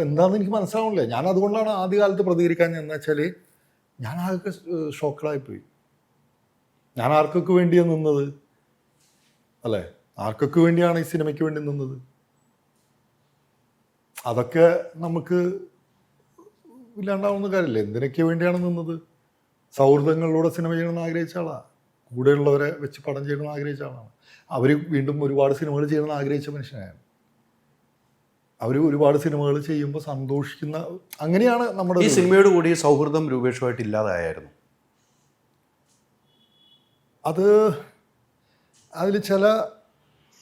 എന്താണെന്ന് എനിക്ക് മനസ്സിലാവണില്ല. ഞാൻ അതുകൊണ്ടാണ് ആദ്യകാലത്ത് പ്രതികരിക്കാൻ എന്ന് വെച്ചാൽ ഞാൻ ആകെ ഷോക്കഡായിപ്പോയി. ഞാൻ ആർക്കൊക്കെ വേണ്ടിയാണ് നിന്നത് അല്ലേ? ആർക്കൊക്കെ വേണ്ടിയാണ് ഈ സിനിമയ്ക്ക് വേണ്ടി നിന്നത്? അതൊക്കെ നമുക്ക് ഇല്ലാണ്ടാവുന്ന കാര്യമില്ല. എന്തിനൊക്കെ വേണ്ടിയാണ് നിന്നത്? സൗഹൃദങ്ങളിലൂടെ സിനിമ ചെയ്യണമെന്ന് ആഗ്രഹിച്ച ആളാണ്. കൂടെയുള്ളവരെ വെച്ച് പടം ചെയ്യണമെന്ന് ആഗ്രഹിച്ച ആളാണ്. അവർ വീണ്ടും ഒരുപാട് സിനിമകൾ ചെയ്യണമെന്ന് ആഗ്രഹിച്ച മനുഷ്യനാണ്. അവർ ഒരുപാട് സിനിമകൾ ചെയ്യുമ്പോൾ സന്തോഷിക്കുന്ന അങ്ങനെയാണ് നമ്മുടെ ഈ സിനിമയോട് കൂടി സൗഹൃദം രൂപേഷുമായിട്ട് ഇല്ലാതായിരുന്നു. അതിൽ ചില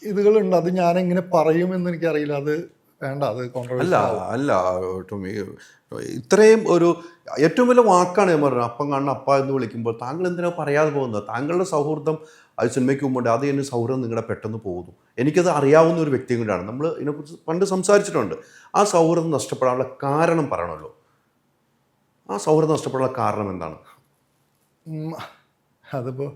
ഇതുകളുണ്ട്. അത് ഞാനെങ്ങനെ പറയുമെന്ന് എനിക്കറിയില്ല. അത് വേണ്ട, അത് അല്ല ടോമി, ഇത്രയും ഒരു ഏറ്റവും വലിയ വാക്കാണ് ഞാൻ പറഞ്ഞത്. അപ്പം കാണുന്ന അപ്പ എന്ന് വിളിക്കുമ്പോൾ താങ്കൾ എന്തിനാ പറയാതെ പോകുന്നത്? താങ്കളുടെ സൗഹൃദം അത് സിനിമയ്ക്ക് മുമ്പുണ്ട്. അത് തന്നെ സൗഹൃദം നിങ്ങളുടെ പെട്ടെന്ന് പോകുന്നു. എനിക്കത് അറിയാവുന്ന ഒരു വ്യക്തിയും കൂടിയാണ്. നമ്മൾ ഇതിനെക്കുറിച്ച് പണ്ട് സംസാരിച്ചിട്ടുണ്ട്. ആ സൗഹൃദം നഷ്ടപ്പെടാനുള്ള കാരണം പറയണമല്ലോ. ആ സൗഹൃദം നഷ്ടപ്പെടാനുള്ള കാരണം എന്താണ്? അതിപ്പോൾ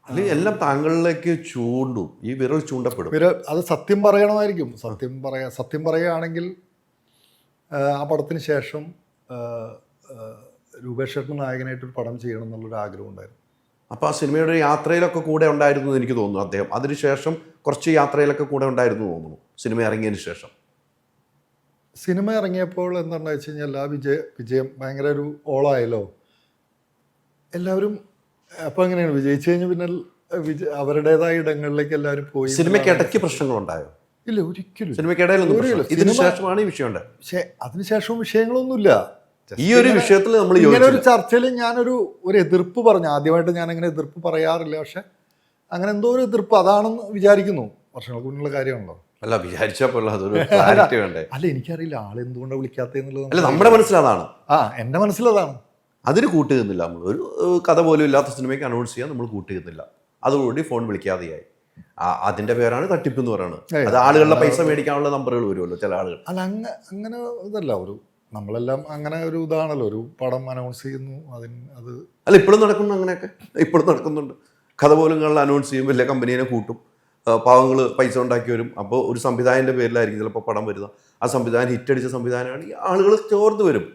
അല്ലെങ്കിൽ എല്ലാം താങ്കളിലേക്ക് ചൂണ്ടും, ഈ വിരൽ ചൂണ്ടപ്പെടും. അത് സത്യം പറയണമായിരിക്കും. സത്യം പറയുകയാണെങ്കിൽ ആ പടത്തിന് ശേഷം രൂപേഷ് ചേട്ടൻ നായകനായിട്ടൊരു പടം ചെയ്യണം എന്നുള്ളൊരു ആഗ്രഹം ഉണ്ടായിരുന്നു. അപ്പോൾ ആ സിനിമയുടെ യാത്രയിലൊക്കെ കൂടെ ഉണ്ടായിരുന്നു എന്ന് എനിക്ക് തോന്നുന്നു അദ്ദേഹം. അതിനുശേഷം കുറച്ച് യാത്രയിലൊക്കെ കൂടെ ഉണ്ടായിരുന്നു തോന്നുന്നു സിനിമ ഇറങ്ങിയതിന് ശേഷം. സിനിമ ഇറങ്ങിയപ്പോൾ എന്താണെന്ന് വെച്ച് കഴിഞ്ഞാൽ ആ വിജയം ഭയങ്കര ഒരു ഓളായല്ലോ. എല്ലാവരും അപ്പോൾ എങ്ങനെയാണ് വിജയിച്ചു കഴിഞ്ഞാൽ പിന്നെ അവരുടേതായ ഇടങ്ങളിലേക്ക് എല്ലാവരും പോയി. സിനിമയ്ക്ക് ഇടയ്ക്ക് പ്രശ്നങ്ങളുണ്ടായോ? ഇല്ല, ഒരിക്കലും സിനിമയ്ക്കിടയിലൊന്നും. ഇതിന് ശേഷമാണ് ഈ വിഷയം ഉണ്ടായത്. പക്ഷേ അതിനുശേഷം വിഷയങ്ങളൊന്നുമില്ല. ഈ ഒരു വിഷയത്തിൽ നമ്മൾ ഇങ്ങനെ ഒരു ചർച്ചയിൽ ഞാനൊരു എതിർപ്പ് പറഞ്ഞു. ആദ്യമായിട്ട് ഞാൻ അങ്ങനെ എതിർപ്പ് പറയാറില്ല, പക്ഷെ അങ്ങനെ എന്തോ ഒരു എതിർപ്പ് അതാണെന്ന് വിചാരിക്കുന്നു. വർഷങ്ങൾക്ക് മുന്നുള്ള കാര്യമാണല്ലോ. അല്ല, വിചാരിച്ചപ്പോൾ അതൊരു ക്ലാരിറ്റി വേണ്ടേ? അല്ല, എനിക്കറിയില്ല ആളെന്തുകൊണ്ടാണ് വിളിക്കാത്തതെന്നുള്ളത്. അല്ല, നമ്മുടെ മനസ്സിലതാണ്. എൻ്റെ മനസ്സിലതാണ്. അതിന് കൂട്ടുകുന്നില്ല. നമ്മൾ ഒരു കഥ പോലും ഇല്ലാത്ത സിനിമയ്ക്ക് അനൗൺസ് ചെയ്യാൻ നമ്മൾ കൂട്ടുകുന്നില്ല. അതോടുകൂടി ഫോൺ വിളിക്കാതെയായി. അതിന്റെ പേരാണ് തട്ടിപ്പ് എന്ന് പറയുന്നത്. അത് ആളുകളുടെ പൈസ മേടിക്കാനുള്ള നമ്പറുകൾ വരുമല്ലോ ചില ആളുകൾ. അല്ല, അങ്ങനെ ഇതല്ല. നമ്മളെല്ലാം അങ്ങനെ ഒരു ഇതാണല്ലോ, ഒരു പടം അനൗൺസ് ചെയ്യുന്നു. അല്ല, ഇപ്പോഴും നടക്കുന്നു. അങ്ങനെയൊക്കെ ഇപ്പോഴും നടക്കുന്നുണ്ട്. കഥ പോലും അനൗൺസ് ചെയ്യും, വലിയ കമ്പനീനെ കൂട്ടും, പാവങ്ങൾ പൈസ ഉണ്ടാക്കി വരും. അപ്പോൾ ഒരു സംവിധായകൻ്റെ പേരിലായിരിക്കും ചിലപ്പോൾ പടം വരുന്നത്. ആ സംവിധാനം ഹിറ്റടിച്ച സംവിധാനമാണ്. ഈ ആളുകൾ ചോർന്ന് വരും.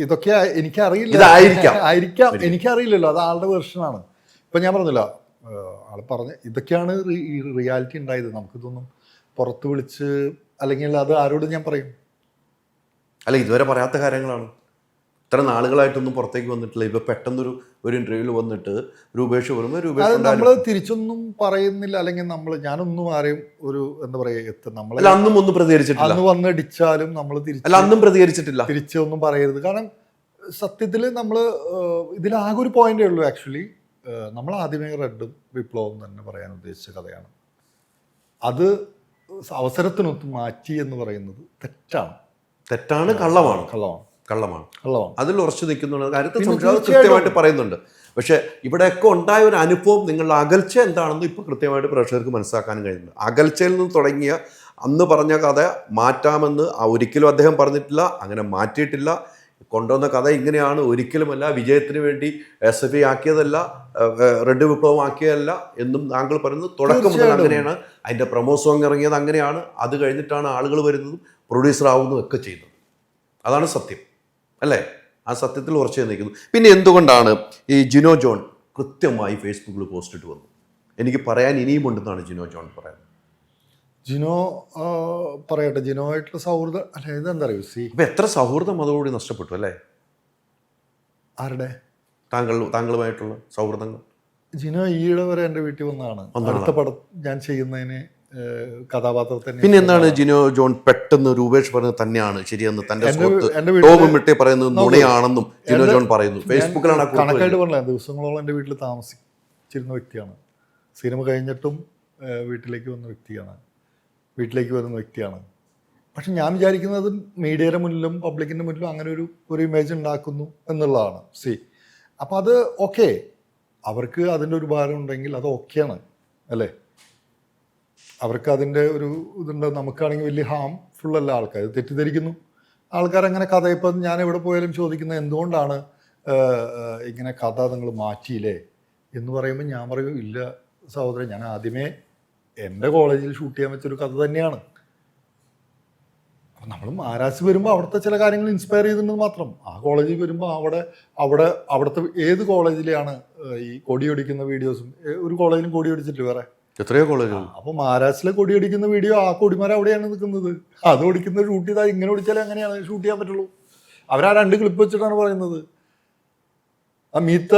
ഇതൊക്കെ എനിക്കറിയില്ല. ആയിരിക്കാം, എനിക്കറിയില്ലല്ലോ. അത് ആളുടെ വെർഷനാണ്. ഇപ്പം ഞാൻ പറഞ്ഞില്ല, ആൾ പറഞ്ഞ ഇതൊക്കെയാണ് റിയാലിറ്റി ഉണ്ടായത്. നമുക്കിതൊന്നും പുറത്ത് വിളിച്ച് അല്ലെങ്കിൽ അത് ആരോടും ഞാൻ പറയും. അല്ല, ഇതുവരെ പറയാത്ത കാര്യങ്ങളാണ്. ഇത്ര നാളുകളായിട്ടൊന്നും പുറത്തേക്ക് വന്നിട്ടില്ല. ഇപ്പൊ പെട്ടെന്നൊരു ഇന്റർവ്യൂവിൽ വന്നിട്ട് രൂപേഷ് അത് നമ്മൾ തിരിച്ചൊന്നും പറയുന്നില്ല. അല്ലെങ്കിൽ ഞാനൊന്നും ആരെയും ഒരു എന്താ പറയുക, നമ്മൾ അന്നും ഒന്നും പ്രതികരിച്ചിട്ടില്ല. അന്ന് വന്നടിച്ചാലും നമ്മൾ അന്നും പ്രതികരിച്ചിട്ടില്ല. തിരിച്ചൊന്നും പറയരുത്. കാരണം സത്യത്തിൽ നമ്മൾ ഇതിലാകെ ഒരു പോയിന്റേ ഉള്ളൂ. ആക്ച്വലി നമ്മൾ ആദ്യമേ റെഡും വിപ്ലവം തന്നെ പറയാൻ ഉദ്ദേശിച്ച കഥയാണ്. അത് അവസരത്തിനൊത്ത് മാറ്റി എന്ന് പറയുന്നത് തെറ്റാണ്. കള്ളമാണ്. അതിൽ ഉറച്ചു നിൽക്കുന്ന കാര്യത്തിൽ കൃത്യമായിട്ട് പറയുന്നുണ്ട്. പക്ഷെ ഇവിടെയൊക്കെ ഉണ്ടായ ഒരു അനുഭവം, നിങ്ങളുടെ അകൽച്ച എന്താണെന്ന് ഇപ്പോൾ കൃത്യമായിട്ട് പ്രേക്ഷകർക്ക് മനസ്സിലാക്കാനും കഴിയുന്നുണ്ട്. അകൽച്ചയിൽ നിന്ന് തുടങ്ങിയ അന്ന് പറഞ്ഞ കഥ മാറ്റാമെന്ന് ഒരിക്കലും അദ്ദേഹം പറഞ്ഞിട്ടില്ല. അങ്ങനെ മാറ്റിയിട്ടില്ല. കൊണ്ടുവന്ന കഥ ഇങ്ങനെയാണ്, ഒരിക്കലുമല്ല വിജയത്തിന് വേണ്ടി SFI ആക്കിയതല്ല, റെഡ് വിപ്ലവം ആക്കിയതല്ല എന്നും താങ്കൾ പറയുന്നത് തുടക്കം മുതൽ അങ്ങനെയാണ്. അതിൻ്റെ പ്രൊമോ സോങ് ഇറങ്ങിയത് അങ്ങനെയാണ്. അത് കഴിഞ്ഞിട്ടാണ് ആളുകൾ വരുന്നതും പ്രൊഡ്യൂസർ ആവുന്നതും ഒക്കെ ചെയ്യുന്നത്. അതാണ് സത്യം, അല്ലേ? ആ സത്യത്തിൽ ഉറച്ചു നിൽക്കുന്നു. പിന്നെ എന്തുകൊണ്ടാണ് ഈ ജിനോ ജോൺ കൃത്യമായി ഫേസ്ബുക്കിൽ പോസ്റ്റ് ഇട്ട് വന്നു? എനിക്ക് പറയാൻ ഇനിയും ഉണ്ടെന്നാണ് ജിനോ ജോൺ പറയുന്നത്. ജിനോ പറയട്ടെ, ജിനോ ആയിട്ടുള്ള സൗഹൃദം അല്ല, ഇതെന്താ അറിയൂ, ഇപ്പം എത്ര സൗഹൃദം അതോടുകൂടി നഷ്ടപ്പെട്ടു, അല്ലേ? ആരുടെ? താങ്കളുമായിട്ടുള്ള സൗഹൃദങ്ങൾ. ജിനോ ഈയിടെ വരെ എൻ്റെ വീട്ടിൽ വന്നതാണ്. അടുത്ത പടം ഞാൻ ചെയ്യുന്നതിന് കഥാപാത്രത്തിന്. പിന്നെ എന്താണ് ജിനോ ജോൺ പെട്ടെന്ന് രൂപേഷ് പറഞ്ഞത് തന്നെയാണ് ശരിയെന്ന് തന്റെ ടോമും മിട്ടി പറയുന്നത് നുണയാണെന്നും ജിനോ ജോൺ പറയുന്നു. ഫേസ്ബുക്കിലാണ് കണക്കായിട്ട് പറഞ്ഞത്. ദിവസങ്ങളോളം എൻ്റെ വീട്ടിൽ താമസിച്ചിരുന്ന വ്യക്തിയാണ്. സിനിമ കഴിഞ്ഞിട്ടും വീട്ടിലേക്ക് വരുന്ന വ്യക്തിയാണ്. പക്ഷെ ഞാൻ വിചാരിക്കുന്നത് മീഡിയയുടെ മുന്നിലും പബ്ലിക്കിൻ്റെ മുന്നിലും അങ്ങനെ ഒരു ഇമേജ് ഉണ്ടാക്കുന്നു എന്നുള്ളതാണ്. അപ്പം അത് ഓക്കെ, അവർക്ക് അതിൻ്റെ ഒരു ഭാരം ഉണ്ടെങ്കിൽ അത് ഓക്കെയാണ്, അല്ലേ? അവർക്ക് അതിൻ്റെ ഒരു ഇതുണ്ട്. നമുക്കാണെങ്കിൽ വലിയ ഹാംഫുൾ അല്ല. ആൾക്കാർ തെറ്റിദ്ധരിക്കുന്നു. ആൾക്കാരങ്ങനെ കഥ ഇപ്പം ഞാൻ എവിടെ പോയാലും ചോദിക്കുന്നത് എന്തുകൊണ്ടാണ് ഇങ്ങനെ കഥ നിങ്ങൾ മാറ്റിയില്ലേ എന്ന് പറയുമ്പോൾ ഞാൻ പറയും ഇല്ല സഹോദരൻ, ഞാൻ ആദ്യമേ എൻ്റെ കോളേജിൽ ഷൂട്ട് ചെയ്യാൻ വെച്ചൊരു കഥ തന്നെയാണ്. അപ്പം നമ്മൾ മഹാരാജ് വരുമ്പോൾ അവിടുത്തെ ചില കാര്യങ്ങൾ ഇൻസ്പയർ ചെയ്തിട്ടുണ്ടെന്ന് മാത്രം. ആ കോളേജിൽ വരുമ്പോൾ അവിടുത്തെ ഏത് കോളേജിലാണ് ഈ കൊടിയൊടിക്കുന്ന വീഡിയോസും ഒരു കോളേജിലും കൊടിയൊടിച്ചിട്ട് വേറെ എത്രയോ കോളേജുകൾ. അപ്പോൾ മഹാരാഷ്ട്രയിലെ കൊടിയടിക്കുന്ന വീഡിയോ ആ കൊടിമരം അവിടെയാണ് നിൽക്കുന്നത്. അത് ഓടിക്കുന്നത് ഷൂട്ട് ചെയ്താൽ ഇങ്ങനെ ഓടിച്ചാലേ അങ്ങനെയാണ് ഷൂട്ട് ചെയ്യാൻ പറ്റുള്ളൂ. അവരാ 2 ക്ലിപ്പ് വെച്ചിട്ടാണ് പറയുന്നത്. ആ മീത്ത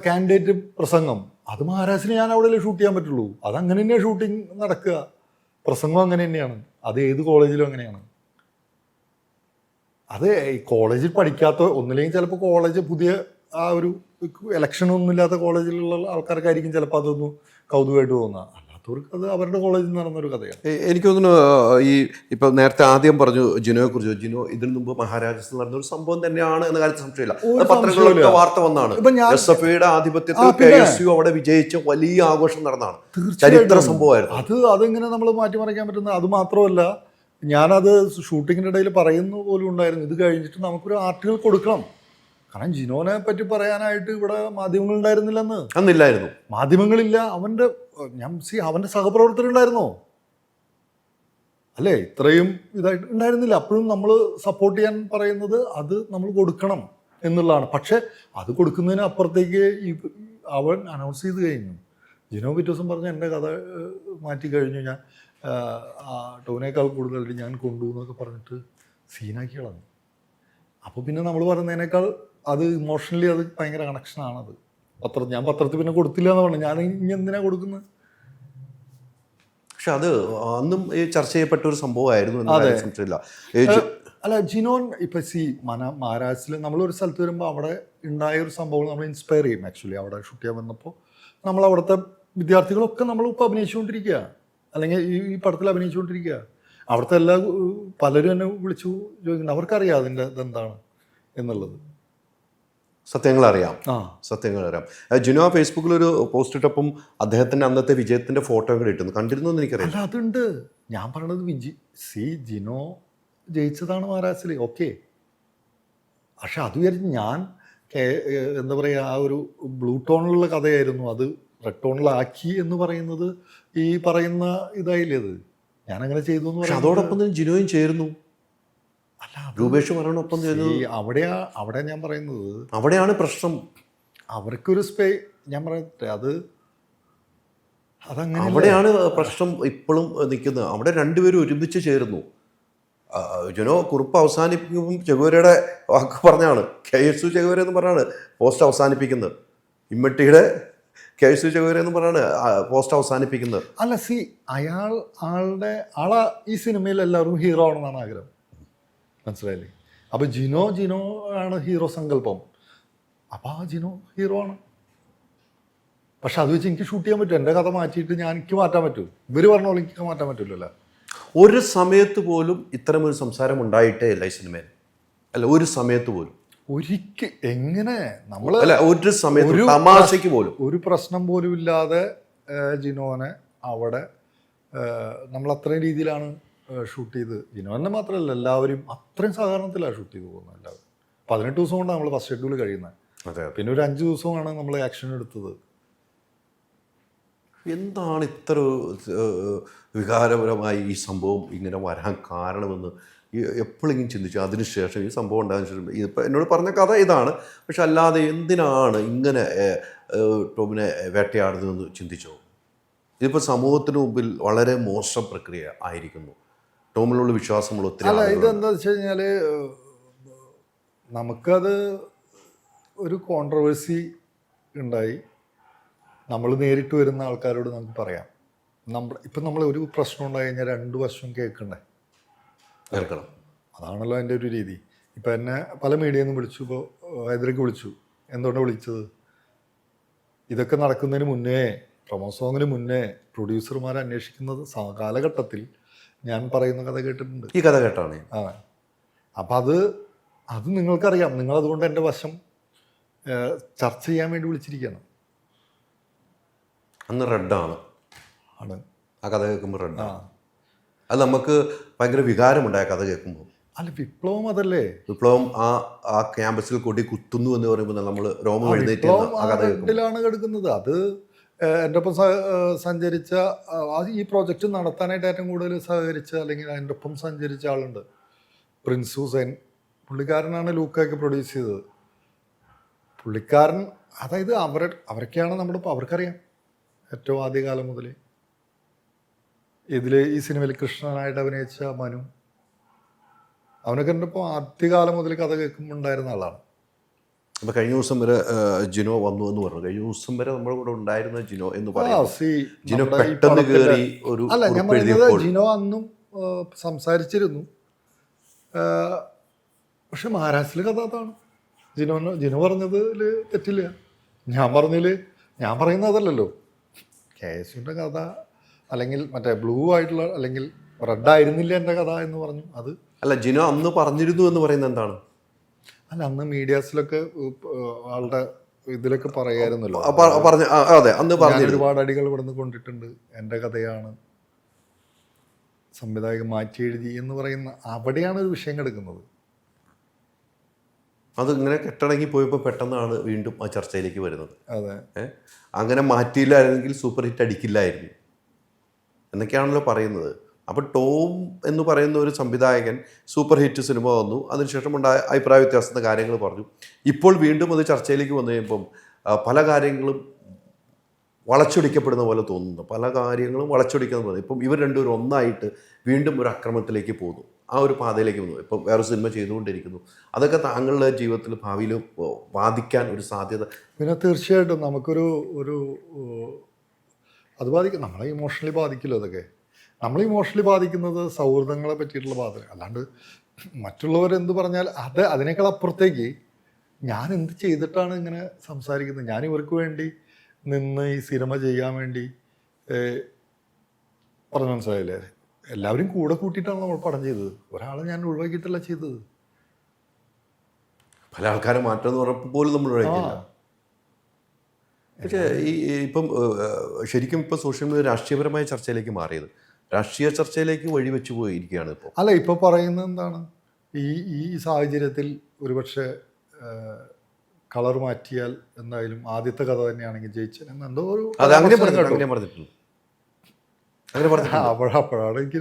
കാൻഡിഡേറ്റ് പ്രസംഗം അത് മഹാരാഷ്ട്രയിൽ ഞാൻ അവിടെ ഷൂട്ട് ചെയ്യാൻ പറ്റുള്ളൂ. അതങ്ങനെ തന്നെയാണ് ഷൂട്ടിങ് നടക്കുക. പ്രസംഗം അങ്ങനെ തന്നെയാണ്. അത് ഏത് കോളേജിലും അങ്ങനെയാണ്. അത് ഈ കോളേജിൽ പഠിക്കാത്ത ഒന്നില്ലെങ്കിൽ ചിലപ്പോൾ കോളേജ് പുതിയ ആ ഒരു ഇലക്ഷനൊന്നും ഇല്ലാത്ത കോളേജിലുള്ള ആൾക്കാർക്കായിരിക്കും ചിലപ്പോൾ അതൊന്നും കൗതുകമായിട്ട് തോന്നുക. അല്ലാത്തവർക്ക് അത് അവരുടെ കോളേജിൽ നടന്നൊരു കഥയാണ്. എനിക്ക് തോന്നുന്നു ഈ ഇപ്പം നേരത്തെ ആദ്യം പറഞ്ഞു ജിനോയെ കുറിച്ച്. ജിനോ ഇതിനു മുമ്പ് മഹാരാജാസിൽ നടന്ന ഒരു സംഭവം തന്നെയാണ് എന്ന കാര്യത്തിൽ സംശയമില്ല. പത്രങ്ങളിലൊക്കെ വാർത്ത വന്നാണ്. എസ്എഫ്ഐയുടെ ആധിപത്യത്തിൽ KSU അവിടെ വിജയിച്ച വലിയ ആഘോഷം നടന്നാണ്. ചരിത്ര സംഭവമായിരുന്നു. അതെങ്ങനെ നമ്മൾ മാറ്റിമറിക്കാൻ പറ്റുന്നത്? അത് മാത്രമല്ല, ഞാനത് ഷൂട്ടിങ്ങിൻ്റെ ഇടയിൽ പറയുന്ന പോലും ഉണ്ടായിരുന്നു, ഇത് കഴിഞ്ഞിട്ട് നമുക്കൊരു ആർട്ടിക്കിൾ കൊടുക്കണം. കാരണം ജിനോനെ പറ്റി പറയാനായിട്ട് ഇവിടെ മാധ്യമങ്ങൾ ഉണ്ടായിരുന്നില്ലെന്ന്. അന്നില്ലായിരുന്നു, മാധ്യമങ്ങളില്ല. അവൻ്റെ സഹപ്രവർത്തകരുണ്ടായിരുന്നോ? അല്ലേ? ഇത്രയും ഇതായിട്ട് ഉണ്ടായിരുന്നില്ല. അപ്പോഴും നമ്മൾ സപ്പോർട്ട് ചെയ്യാൻ പറയുന്നത് അത് നമ്മൾ കൊടുക്കണം എന്നുള്ളതാണ്. പക്ഷെ അത് കൊടുക്കുന്നതിന് അപ്പുറത്തേക്ക് അവൻ അനൗൺസ് ചെയ്ത് കഴിഞ്ഞു. ജിനോ പിറ്റേ ദിവസം പറഞ്ഞ എൻ്റെ കഥ മാറ്റി കഴിഞ്ഞു, ഞാൻ ടോനേക്കാൾ കൂടുതൽ ഞാൻ കൊണ്ടുപോകുന്നൊക്കെ പറഞ്ഞിട്ട് സീനാക്കി കളഞ്ഞു. അപ്പോൾ പിന്നെ നമ്മൾ പറയുന്നതിനേക്കാൾ അത് ഇമോഷണലി അത് ഭയങ്കര കണക്ഷനാണത്. ഞാൻ പത്രത്തിൽ പിന്നെ കൊടുത്തില്ല എന്ന് പറഞ്ഞു. ഞാൻ ഇനി എന്തിനാ കൊടുക്കുന്നത്? പക്ഷെ അത് അന്നും ചർച്ച ചെയ്യപ്പെട്ട ഒരു സംഭവമായിരുന്നു. അല്ല, ജിനോൻ ഇപ്പം മഹാരാഷ്ട്രയിൽ നമ്മളൊരു സ്ഥലത്ത് വരുമ്പോൾ അവിടെ ഉണ്ടായ ഒരു സംഭവം നമ്മൾ ഇൻസ്പയർ ചെയ്യും. ആക്ച്വലി അവിടെ ഷൂട്ട് ചെയ്യാൻ വന്നപ്പോൾ നമ്മൾ അവിടുത്തെ വിദ്യാർത്ഥികളൊക്കെ നമ്മളിപ്പോൾ അഭിനയിച്ചുകൊണ്ടിരിക്കുക, അല്ലെങ്കിൽ ഈ പടത്തിൽ അഭിനയിച്ചുകൊണ്ടിരിക്കുക. അവിടുത്തെ പലരും എന്നെ വിളിച്ചു ചോദിക്കുന്നുണ്ട്. അവർക്കറിയാം അതിൻ്റെ ഇതെന്താണ് എന്നുള്ളത്. സത്യങ്ങളറിയാം. ജിനോ ഫേസ്ബുക്കിൽ ഒരു പോസ്റ്റ് ഇട്ടപ്പം അദ്ദേഹത്തിൻ്റെ അന്നത്തെ വിജയത്തിൻ്റെ ഫോട്ടോ ഒക്കെ ഇട്ടുന്നു. കണ്ടിരുന്നു എന്ന് എനിക്കറിയാം. അല്ല, അതുണ്ട്. ഞാൻ പറയണത് ജിനോ ജയിച്ചതാണ് മഹാരാഷ്ട്രയിൽ, ഓക്കെ. പക്ഷെ അത് വിചാരിച്ച് ഞാൻ എന്താ പറയുക, ആ ഒരു ബ്ലൂ ടോണിലുള്ള കഥയായിരുന്നു അത് റെഡ് ടോണിലാക്കി എന്ന് പറയുന്നത് ഈ പറയുന്ന ഇതായില്ലേ അത്. ഞാനങ്ങനെ ചെയ്തു എന്ന് പറയാം. അതോടൊപ്പം തന്നെ ജിനോയും ചേരുന്നു. അല്ല, രൂപേഷ് മരണമൊപ്പം ചേരുന്നു. അവിടെ ഞാൻ പറയുന്നത് അവിടെയാണ് പ്രശ്നം. അവർക്കൊരു ഞാൻ പറയട്ടെ, അതങ്ങനെ അവിടെയാണ് പ്രശ്നം ഇപ്പോഴും നിൽക്കുന്നത്. അവിടെ രണ്ടുപേരും ഒരുമിച്ച് ചേരുന്നു. ജിനോ കുറിപ്പ് അവസാനിപ്പിക്കുമ്പം ചെഗുവേരയുടെ വാക്ക് പറഞ്ഞാണ്, KSU ചെഗുവേര എന്ന് പറഞ്ഞാണ് പോസ്റ്റ് അവസാനിപ്പിക്കുന്നത്. ഇമ്മട്ടിയുടെ KSU ചെഗുവേര എന്ന് പറഞ്ഞാണ് പോസ്റ്റ് അവസാനിപ്പിക്കുന്നത്. അല്ല, ആളെ ഈ സിനിമയിൽ എല്ലാവരും ഹീറോ ആണെന്നാണ് ആഗ്രഹം. മനസ്സിലായില്ലേ? അപ്പോൾ ജിനോ ആണ് ഹീറോ സങ്കല്പം. അപ്പോൾ ആ ജിനോ ഹീറോ ആണ്. പക്ഷെ അത് വെച്ച് എനിക്ക് ഷൂട്ട് ചെയ്യാൻ പറ്റും. എൻ്റെ കഥ മാറ്റിയിട്ട് എനിക്ക് മാറ്റാൻ പറ്റും. ഇവർ പറഞ്ഞ പോലെ എനിക്ക് മാറ്റാൻ പറ്റില്ലല്ലോ. ഒരു സമയത്ത് പോലും ഇത്തരമൊരു സംസാരം ഉണ്ടായിട്ടേ ഇല്ല ഈ സിനിമയിൽ. അല്ല, ഒരു സമയത്ത് പോലും. എങ്ങനെ നമ്മൾ ഒരു സമയത്ത് തമാശയ്ക്ക് പോലും ഒരു പ്രശ്നം പോലും ഇല്ലാതെ ജിനോനെ അവിടെ നമ്മൾ അത്രയും രീതിയിലാണ് ഷൂട്ട് ചെയ്ത്. ജിനോനെ മാത്രമല്ല, എല്ലാവരും അത്രയും സാധാരണത്തിലാണ് ഷൂട്ട് ചെയ്ത് പോകുന്നത്. എല്ലാവരും 18 ദിവസം കൊണ്ടാണ് നമ്മൾ ഫസ്റ്റ് ഷെഡ്യൂൾ കഴിയുന്നത്. പിന്നെ ഒരു 5 ദിവസമാണ് നമ്മൾ ആക്ഷൻ എടുത്തത്. എന്താണ് ഇത്ര വികാരപരമായി ഈ സംഭവം ഇങ്ങനെ വരാൻ കാരണമെന്ന് എപ്പോഴെങ്കിലും ചിന്തിച്ചു? അതിനുശേഷം ഈ സംഭവം ഉണ്ടായതിനു ശേഷം ഇപ്പം എന്നോട് പറഞ്ഞ കഥ ഇതാണ്. പക്ഷെ അല്ലാതെ എന്തിനാണ് ഇങ്ങനെ ടോമിനെ വേട്ടയാടുന്നതെന്ന് ചിന്തിച്ചോ? ഇതിപ്പോൾ സമൂഹത്തിന് മുമ്പിൽ വളരെ മോശം പ്രക്രിയ ആയിരിക്കുന്നു. ടോമിലുള്ള വിശ്വാസമുള്ള ഒത്തിരി. അല്ല, ഇതെന്താ വെച്ച് കഴിഞ്ഞാൽ നമുക്കത് ഒരു കോൺട്രവേഴ്സി ഉണ്ടായി. നമ്മൾ നേരിട്ട് വരുന്ന ആൾക്കാരോട് നമുക്ക് പറയാം. ഇപ്പം നമ്മൾ ഒരു പ്രശ്നം ഉണ്ടായി കഴിഞ്ഞാൽ 2 വർഷം കേൾക്കണം. അതാണല്ലോ എൻ്റെ ഒരു രീതി. ഇപ്പം എന്നെ പല മീഡിയയിൽ നിന്നും വിളിച്ചു. ഇപ്പോൾ ഹൈദരക്ക് വിളിച്ചു. എന്തുകൊണ്ടാണ് വിളിച്ചത്? ഇതൊക്കെ നടക്കുന്നതിന് മുന്നേ, പ്രൊമോ സോങ്ങിന് മുന്നേ പ്രൊഡ്യൂസർമാരെ അന്വേഷിക്കുന്നത് കാലഘട്ടത്തിൽ ഞാൻ പറയുന്ന കഥ കേട്ടിട്ടുണ്ട്. ഈ കഥ കേട്ടാണ്. അപ്പം അത് നിങ്ങൾക്കറിയാം. നിങ്ങളതുകൊണ്ട് എൻ്റെ വശം ചർച്ച ചെയ്യാൻ വേണ്ടി വിളിച്ചിരിക്കുകയാണ്. അന്ന് റെഡാണ് ആ കഥ കേൾക്കുമ്പോൾ. റെഡാണ്. അത് നമുക്ക് ഭയങ്കര വികാരമുണ്ടായ കഥ കേൾക്കുമ്പോൾ. അല്ല വിപ്ലവം അതല്ലേ. വിപ്ലവം ആ ക്യാമ്പസിൽ കൊടി കുത്തുന്നു എന്ന് പറയുമ്പോൾ നമ്മൾ രോമം എഴുന്നേറ്റ് വിപ്ലവം ആ ആ കഥ കേൾക്കുമ്പോൾ റെഡിലാണ് കിടക്കുന്നത്. അത് എൻ്റെ ഒപ്പം സഞ്ചരിച്ച ഈ പ്രോജക്റ്റ് നടത്താനായിട്ട് ഏറ്റവും കൂടുതൽ സഹകരിച്ച അല്ലെങ്കിൽ അതിൻ്റെ ഒപ്പം സഞ്ചരിച്ച ആളുണ്ട്, പ്രിൻസ് ഹുസൈൻ. പുള്ളിക്കാരനാണ് ലൂക്കയൊക്കെ പ്രൊഡ്യൂസ് ചെയ്തത്. പുള്ളിക്കാരൻ അതായത് അവരൊക്കെയാണ് അവർക്കറിയാം ഏറ്റവും ആദ്യകാലം മുതൽ. ഇതിൽ ഈ സിനിമയിൽ കൃഷ്ണനായിട്ട് അഭിനയിച്ച മനു, അവനൊക്കെ എൻ്റെ ഒപ്പം ആദ്യകാലം മുതൽ കഥ കേൾക്കുമ്പോൾ ഉണ്ടായിരുന്ന ആളാണ്. അപ്പോൾ കഴിഞ്ഞ ദിവസം വരെ ജിനോ വന്നു എന്ന് പറഞ്ഞു. കഴിഞ്ഞ ദിവസം വരെ നമ്മുടെ കൂടെ ഉണ്ടായിരുന്ന ജിനോ എന്ന് പറയുന്നത് ജിനോ പെട്ടെന്ന് കയറി ഒരു അല്ല, ഞാൻ പറയുന്നത് ജിനോ അന്നും സംസാരിച്ചിരുന്നു. പക്ഷെ മഹാരാഷ്ട്രയിലെ കഥ അതാണ്. ജിനോ പറഞ്ഞതിൽ തെറ്റില്ല. ഞാൻ പറയുന്നതല്ലല്ലോ. കേസുവിൻ്റെ കഥ അല്ലെങ്കിൽ മറ്റേ ബ്ലൂ ആയിട്ടുള്ള അല്ലെങ്കിൽ റെഡ് ആയിരുന്നില്ല എൻ്റെ കഥ എന്ന് പറഞ്ഞു. അത് അല്ല, ജിനോ അന്ന് പറഞ്ഞിരുന്നു എന്ന് പറയുന്നത് എന്താണ്? അല്ല, അന്ന് മീഡിയാസിലൊക്കെ ആളുടെ ഇതിലൊക്കെ പറയായിരുന്നല്ലോ. അതെ, അന്ന് പറഞ്ഞു. ഒരുപാട് അടികൾ ഇവിടുന്ന് കൊണ്ടിട്ടുണ്ട്, എൻ്റെ കഥയാണ് സംവിധായകൻ മാറ്റി എഴുതി എന്ന് പറയുന്ന അവിടെയാണ് ഒരു വിഷയം കിടക്കുന്നത്. അത് ഇങ്ങനെ കെട്ടടങ്ങി പോയപ്പോൾ പെട്ടെന്നാണ് വീണ്ടും ആ ചർച്ചയിലേക്ക് വരുന്നത്. അതെ, അങ്ങനെ മാറ്റിയില്ലായിരുന്നെങ്കിൽ സൂപ്പർ ഹിറ്റ് അടിക്കില്ലായിരുന്നു എന്നൊക്കെയാണല്ലോ പറയുന്നത്. അപ്പോൾ ടോം എന്ന് പറയുന്ന ഒരു സംവിധായകൻ സൂപ്പർ ഹിറ്റ് സിനിമ വന്നു, അതിനുശേഷം ഉണ്ടായ അഭിപ്രായ വ്യത്യാസത്തെ കാര്യങ്ങൾ പറഞ്ഞു. ഇപ്പോൾ വീണ്ടും അത് ചർച്ചയിലേക്ക് വന്നു കഴിയുമ്പം പല കാര്യങ്ങളും വളച്ചൊടിക്കപ്പെടുന്ന പോലെ തോന്നുന്നു. പല കാര്യങ്ങളും വളച്ചൊടിക്കുന്ന പോലെ. ഇപ്പം ഇവർ രണ്ടുപേരും ഒന്നായിട്ട് വീണ്ടും ഒരു അക്രമത്തിലേക്ക് പോകുന്നു, ആ ഒരു പാതയിലേക്ക് പോകുന്നു. ഇപ്പം വേറെ സിനിമ ചെയ്തുകൊണ്ടിരിക്കുന്നു. അതൊക്കെ താങ്കളുടെ ജീവിതത്തിൽ ഭാവിയിൽ ബാധിക്കാൻ ഒരു സാധ്യത? പിന്നെ തീർച്ചയായിട്ടും നമുക്കൊരു അത് ബാധിക്കും. നമ്മളെ ഇമോഷണലി ബാധിക്കില്ലോ. അതൊക്കെ നമ്മൾ ഇമോഷണലി ബാധിക്കുന്നത് സൗഹൃദങ്ങളെ പറ്റിയിട്ടുള്ള ബാധ. അല്ലാണ്ട് മറ്റുള്ളവരെന്ത് പറഞ്ഞാൽ അതിനേക്കാൾ അപ്പുറത്തേക്ക് ഞാൻ എന്ത് ചെയ്തിട്ടാണ് ഇങ്ങനെ സംസാരിക്കുന്നത്. ഞാൻ ഇവർക്ക് വേണ്ടി നിന്ന് ഈ സിനിമ ചെയ്യാൻ വേണ്ടി പറഞ്ഞു, മനസ്സിലായില്ലേ? എല്ലാവരും കൂടെ കൂട്ടിയിട്ടാണ് നമ്മൾ പടം ചെയ്തത്. ഒരാളെ ഞാൻ ഒഴിവാക്കിയിട്ടല്ല ചെയ്തത്. പല ആൾക്കാരെ മാറ്റം എന്ന് പറഞ്ഞപ്പോൾ പോലും നമ്മൾ ഒഴിവാക്കില്ല. പക്ഷേ ഇപ്പം ശരിക്കും ഇപ്പോൾ സോഷ്യൽ മീഡിയ രാഷ്ട്രീയപരമായ ചർച്ചയിലേക്ക് മാറിയത്, രാഷ്ട്രീയ ചർച്ചയിലേക്ക് വഴിവെച്ചു പോയിരിക്കുകയാണ് ഇപ്പോൾ. അല്ല, ഇപ്പോൾ പറയുന്നത് എന്താണ്, ഈ സാഹചര്യത്തിൽ ഒരുപക്ഷെ കളർ മാറ്റിയാൽ എന്തായാലും ആദ്യത്തെ കഥ തന്നെയാണെങ്കിൽ ജയിച്ചത് എന്നെന്തോ ഒരു അപ്പോഴാണ് എനിക്ക്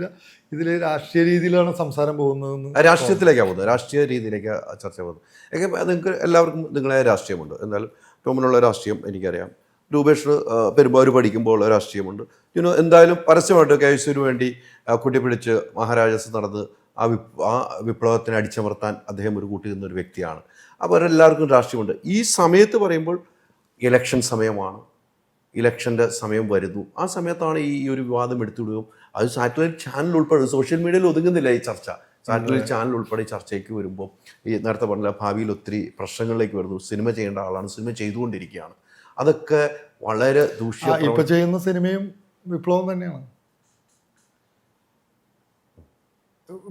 ഇതിൽ രാഷ്ട്രീയ രീതിയിലാണ് സംസാരം പോകുന്നതെന്ന്. രാഷ്ട്രീയത്തിലേക്കാണ് പോകുന്നത്, രാഷ്ട്രീയ രീതിയിലേക്ക് ചർച്ച പോകുന്നത്. നിങ്ങൾക്ക് എല്ലാവർക്കും നിങ്ങളെ രാഷ്ട്രീയമുണ്ട്. എന്നാലും ടോമിനുള്ള രാഷ്ട്രീയം എനിക്കറിയാം. രൂപേഷ് പെരുമ്പാവൂർ പഠിക്കുമ്പോൾ രാഷ്ട്രീയമുണ്ട്. എന്തായാലും പരസ്യമായിട്ട് കേസിന് വേണ്ടി കുട്ടിപ്പിടിച്ച് മഹാരാജാസ് നടന്ന് ആ വിപ്ലവത്തിനെ അടിച്ചമർത്താൻ അദ്ദേഹം ഒരു കൂട്ടി നിന്നൊരു വ്യക്തിയാണ്. അപ്പോൾ അവരെല്ലാവർക്കും രാഷ്ട്രീയമുണ്ട്. ഈ സമയത്ത് പറയുമ്പോൾ ഇലക്ഷൻ സമയമാണ്, ഇലക്ഷൻ്റെ സമയം വരുന്നു. ആ സമയത്താണ് ഈ ഒരു വിവാദം എടുത്തുവിടുകയും അത് സാറ്റലൈറ്റ് ചാനൽ ഉൾപ്പെടെ സോഷ്യൽ മീഡിയയിൽ ഒതുങ്ങുന്നില്ല ഈ ചർച്ച. സാറ്റലൈറ്റ് ചാനൽ ഉൾപ്പെടെ ചർച്ചയ്ക്ക് വരുമ്പോൾ ഈ നേരത്തെ പറഞ്ഞ ഭാവിയിൽ ഒത്തിരി പ്രശ്നങ്ങളിലേക്ക് വരുന്നു. സിനിമ ചെയ്യേണ്ട ആളാണ്, സിനിമ ചെയ്തുകൊണ്ടിരിക്കുകയാണ്. അതൊക്കെ വളരെ ദൂഷ്യം. ഇപ്പോൾ ചെയ്യുന്ന സിനിമയും വിപ്ലവം തന്നെയാണ്.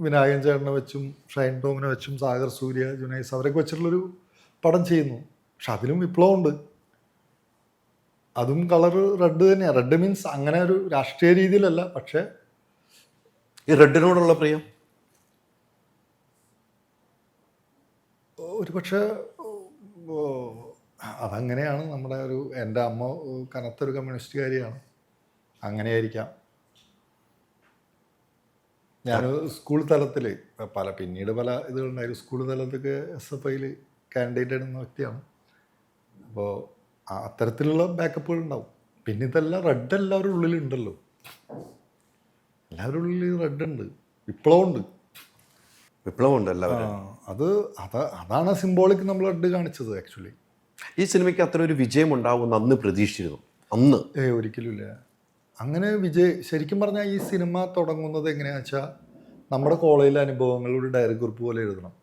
വിനായകൻ ചേട്ടനെ വെച്ചും ഷൈൻ ടോമിനെ വെച്ചും സാഗർ സൂര്യ, ജുനൈസ് അവരൊക്കെ വെച്ചിട്ടുള്ളൊരു പടം ചെയ്യുന്നു. പക്ഷെ അതിലും വിപ്ലവമുണ്ട്. അതും കളർ റെഡ് തന്നെയാണ്. റെഡ് മീൻസ് അങ്ങനെ ഒരു രാഷ്ട്രീയ രീതിയിലല്ല. പക്ഷേ ഈ റെഡിനോടുള്ള പ്രിയം ഒരു പക്ഷേ അതങ്ങനെയാണ്. എൻ്റെ അമ്മ കനത്തൊരു കമ്മ്യൂണിസ്റ്റുകാരിയാണ്, അങ്ങനെയായിരിക്കാം. ഞാൻ സ്കൂൾ തലത്തിൽ പിന്നീട് പല ഇതുകളുണ്ടായിരുന്നു. സ്കൂൾ തലത്തൊക്കെ SFIയിൽ കാൻഡിഡേറ്റ് ഇടുന്ന വ്യക്തിയാണ്. അപ്പോൾ അത്തരത്തിലുള്ള ബാക്കപ്പുകൾ ഉണ്ടാവും. പിന്നെ ഇതെല്ലാം റെഡ് എല്ലാവരുടെ ഉള്ളിലുണ്ടല്ലോ, എല്ലാവരുടെ ഉള്ളിൽ റെഡ് ഉണ്ട്, വിപ്ലവമുണ്ട്. എല്ലാവരും അതാണ് സിംബോളിക് നമ്മൾ റെഡ് കാണിച്ചത്. ആക്ച്വലി ഈ സിനിമയ്ക്ക് അത്ര ഒരു വിജയം ഉണ്ടാവുമെന്ന് അന്ന് പ്രതീക്ഷിച്ചിരുന്നു? അന്ന് ഒരിക്കലുമില്ല. അങ്ങനെ ശരിക്കും പറഞ്ഞാൽ ഈ സിനിമ തുടങ്ങുന്നത് എങ്ങനെയാണെന്ന് വെച്ചാൽ നമ്മുടെ കോളേജിലെ അനുഭവങ്ങൾ ഒരു ഡയറി കുറിപ്പ് പോലെ എഴുതണം,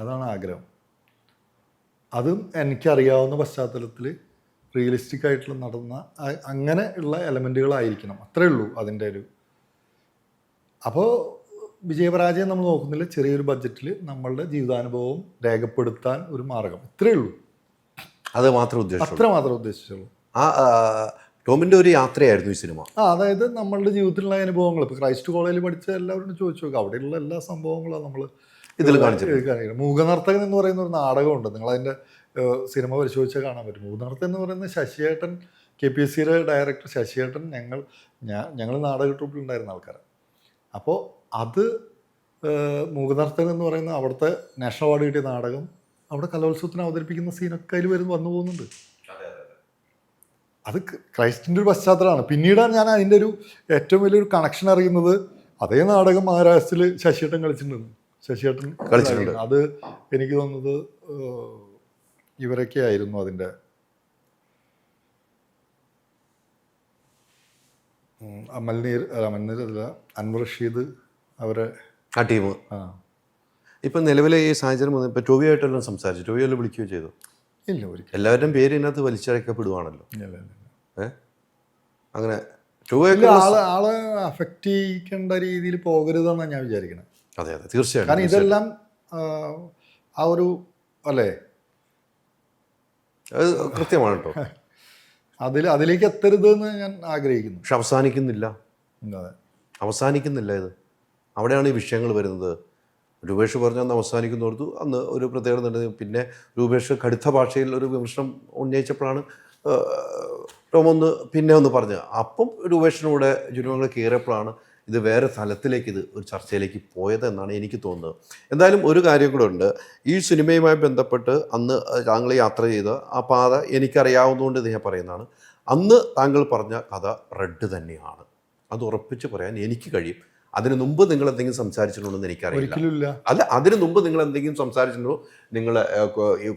അതാണ് ആഗ്രഹം. അതും എനിക്കറിയാവുന്ന പശ്ചാത്തലത്തിൽ റിയലിസ്റ്റിക് ആയിട്ടുള്ള നടന്ന അങ്ങനെ ഉള്ള എലമെൻറ്റുകളായിരിക്കണം, അത്രേ ഉള്ളൂ അതിൻ്റെ ഒരു. അപ്പോൾ വിജയപരാജയം നമ്മൾ നോക്കുന്നില്ല, ചെറിയൊരു ബഡ്ജറ്റിൽ നമ്മളുടെ ജീവിതാനുഭവം രേഖപ്പെടുത്താൻ ഒരു മാർഗം, ഇത്രയേ ഉള്ളൂ. അത് മാത്രം ഉദ്ദേശിച്ചുള്ളൂ. അത്ര മാത്രം ഉദ്ദേശിച്ചുള്ളൂ. ആ ടോമിൻ്റെ ഒരു യാത്രയായിരുന്നു ഈ സിനിമ. അതായത് നമ്മളുടെ ജീവിതത്തിലുള്ള അനുഭവങ്ങൾ ഇപ്പോൾ ക്രൈസ്റ്റ് കോളേജിൽ പഠിച്ച എല്ലാവരോടും ചോദിച്ചു നോക്കുക, അവിടെയുള്ള എല്ലാ സംഭവങ്ങളും നമ്മൾ ഇതിൽ കാണിച്ചിട്ടുണ്ട്. മൂകനർത്തകൻ എന്ന് പറയുന്ന ഒരു നാടകമുണ്ട്, നിങ്ങളതിൻ്റെ സിനിമ പരിശോധിച്ചാൽ കാണാൻ പറ്റും. മൂകനർത്തകൻ എന്ന് പറയുന്നത് ശശിയേട്ടൻ, KPSCയുടെ ഡയറക്ടർ ശശിയേട്ടൻ, ഞങ്ങൾ നാടക ട്രൂപ്പിലുണ്ടായിരുന്ന ആൾക്കാരാണ്. അപ്പോൾ അത് മൂകനർത്തകൻ എന്ന് പറയുന്ന അവിടുത്തെ നാഷണൽ അവാർഡ് കിട്ടിയ നാടകം അവിടെ കലോത്സവത്തിന് അവതരിപ്പിക്കുന്ന സീനൊക്കെ അതിൽ വന്നു പോകുന്നുണ്ട്. അത് ക്രൈസ്റ്റിൻ്റെ ഒരു പശ്ചാത്തലമാണ്. പിന്നീടാണ് ഞാൻ അതിൻ്റെ ഒരു ഏറ്റവും വലിയൊരു കണക്ഷൻ അറിയുന്നത്. അതേ നാടകം മഹാരാഷ്ട്രത്തിൽ ശശിയേട്ടൻ കളിച്ചിട്ടുണ്ട്. അത് എനിക്ക് തോന്നുന്നത് ഇവരൊക്കെ ആയിരുന്നു അതിൻ്റെ അമൽനീർ അല്ല, അൻവർ റഷീദ് അവരെ ആ ടീം. ഇപ്പം നിലവിലെ ഈ സാഹചര്യം വന്നു. ഇപ്പം ടോവിയായിട്ടെല്ലാം സംസാരിച്ചു, ടോവിയെല്ലാം വിളിക്കുകയോ ചെയ്തു? ഇല്ല, ഒരിക്കലും. എല്ലാവരുടെയും പേര് ഇതിനകത്ത് വലിച്ചഴക്കപ്പെടുവാണല്ലോ. അങ്ങനെ ആളെ അഫക്റ്റ് ചെയ്യിക്കേണ്ട രീതിയിൽ പോകരുതെന്നാണ് ഞാൻ വിചാരിക്കുന്നത്. അതെ അതെ, തീർച്ചയായും. കാരണം ഇതെല്ലാം ആ ഒരു അല്ലേ, അത് കൃത്യമാണ് കേട്ടോ. അതിലേക്ക് എത്തരുതെന്ന് ഞാൻ ആഗ്രഹിക്കുന്നു. പക്ഷെ അവസാനിക്കുന്നില്ല. അതെ, അവസാനിക്കുന്നില്ല. ഇത് അവിടെയാണ് ഈ വിഷയങ്ങൾ വരുന്നത്. രൂപേഷ് പറഞ്ഞ അന്ന് അവസാനിക്കുന്നോർത്തു, അന്ന് ഒരു പ്രത്യേകത ഉണ്ട്. പിന്നെ രൂപേഷ് കടുത്ത ഭാഷയിൽ ഒരു വിമർശനം ഉന്നയിച്ചപ്പോഴാണ് ടോം ഒന്ന് പറഞ്ഞത്. അപ്പം രൂപേഷിനൂടെ ജനങ്ങൾ കയറിയപ്പോഴാണ് ഇത് വേറെ തലത്തിലേക്ക് ഇത് ഒരു ചർച്ചയിലേക്ക് പോയതെന്നാണ് എനിക്ക് തോന്നുന്നത്. എന്തായാലും ഒരു കാര്യം കൂടെ ഉണ്ട്. ഈ സിനിമയുമായി ബന്ധപ്പെട്ട് അന്ന് താങ്കൾ യാത്ര ചെയ്ത ആ പാത എനിക്കറിയാവുന്നതുകൊണ്ട് ഇത് ഞാൻ പറയുന്നതാണ്. അന്ന് താങ്കൾ പറഞ്ഞ കഥ റെഡ് തന്നെയാണ്, അത് ഉറപ്പിച്ച് പറയാൻ എനിക്ക് കഴിയും. അതിന് മുമ്പ് നിങ്ങൾ എന്തെങ്കിലും സംസാരിച്ചിട്ടുണ്ടോയെന്ന് എനിക്കറിയില്ല. അല്ല, അതിന് മുമ്പ് നിങ്ങൾ എന്തെങ്കിലും സംസാരിച്ചിട്ടുണ്ടോ, നിങ്ങൾ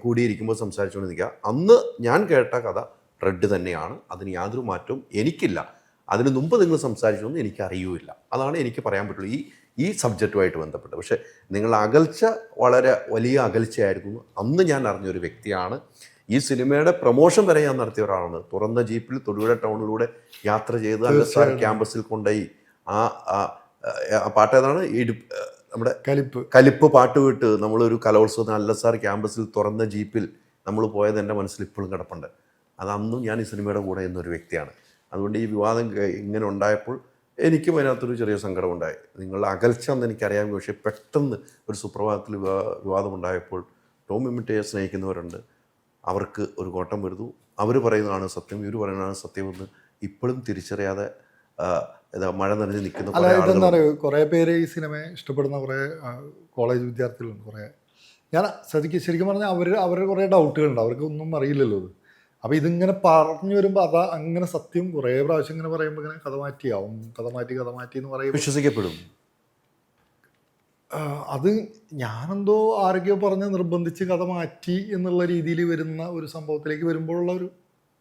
കൂടിയിരിക്കുമ്പോൾ സംസാരിച്ചുകൊണ്ട് നിൽക്കുക. അന്ന് ഞാൻ കേട്ട കഥ റെഡ് തന്നെയാണ്, അതിന് യാതൊരു മാറ്റവും എനിക്കില്ല. അതിന് മുമ്പ് നിങ്ങൾ സംസാരിച്ചൊന്നും എനിക്കറിയില്ല. അതാണ് എനിക്ക് പറയാൻ പറ്റുള്ളൂ ഈ സബ്ജക്റ്റുമായിട്ട് ബന്ധപ്പെട്ട്. പക്ഷേ നിങ്ങളുടെ അകൽച്ച വളരെ വലിയ അകൽച്ചയായിരുന്നു. അന്ന് ഞാൻ അറിഞ്ഞൊരു വ്യക്തിയാണ്. ഈ സിനിമയുടെ പ്രൊമോഷൻ വരെ ഞാൻ നടത്തിയ ഒരാളാണ്. തുറന്ന ജീപ്പിൽ തൊടുപുഴ ടൗണിലൂടെ യാത്ര ചെയ്ത് അല്ലസാർ ക്യാമ്പസിൽ കൊണ്ടുപോയി ആ പാട്ട് ഏതാണ്, നമ്മുടെ കലിപ്പ് പാട്ട് വിട്ട് നമ്മളൊരു കലോത്സവത്തിന് അല്ലസാർ ക്യാമ്പസിൽ തുറന്ന ജീപ്പിൽ നമ്മൾ പോയത് എൻ്റെ മനസ്സിൽ ഇപ്പോഴും കിടപ്പുണ്ട്. അതന്നും ഞാൻ ഈ സിനിമയുടെ കൂടെ എന്നൊരു വ്യക്തിയാണ്. അതുകൊണ്ട് ഈ വിവാദം ഇങ്ങനെ ഉണ്ടായപ്പോൾ എനിക്കും അതിനകത്തൊരു ചെറിയ സങ്കടമുണ്ടായി. നിങ്ങളുടെ അകൽച്ച എന്ന് എനിക്കറിയാം. പക്ഷേ പെട്ടെന്ന് ഒരു സുപ്രഭാതത്തിൽ വിവാദമുണ്ടായപ്പോൾ ടോം എമ്മിറ്റയെ സ്നേഹിക്കുന്നവരുണ്ട്, അവർക്ക് ഒരു കോട്ടം വരുന്നു. അവർ പറയുന്നതാണ് സത്യം, ഇവർ പറയുന്നതാണ് സത്യമെന്ന് ഇപ്പോഴും തിരിച്ചറിയാതെ മഴ നനഞ്ഞ് നിൽക്കുന്ന. അല്ല, ഇതെന്താ പറയുക, കുറേ പേര് ഈ സിനിമയെ ഇഷ്ടപ്പെടുന്ന കുറേ കോളേജ് വിദ്യാർത്ഥികളുണ്ട്. കുറേ ഞാൻ ശരിക്കും പറഞ്ഞാൽ അവരുടെ കുറേ ഡൗട്ടുകളുണ്ട്. അവർക്ക് ഒന്നും അറിയില്ലല്ലോ ഇത്. അപ്പോൾ ഇതിങ്ങനെ പറഞ്ഞു വരുമ്പോൾ അങ്ങനെ സത്യം കുറേ പ്രാവശ്യം ഇങ്ങനെ പറയുമ്പോൾ ഇങ്ങനെ കഥ മാറ്റി എന്ന് പറയുമ്പോൾ വിശ്വസിക്കപ്പെടും. അത് ഞാനെന്തോ ആരൊക്കെയോ പറഞ്ഞ് നിർബന്ധിച്ച് കഥ മാറ്റി എന്നുള്ള രീതിയിൽ വരുന്ന ഒരു സംഭവത്തിലേക്ക് വരുമ്പോഴുള്ള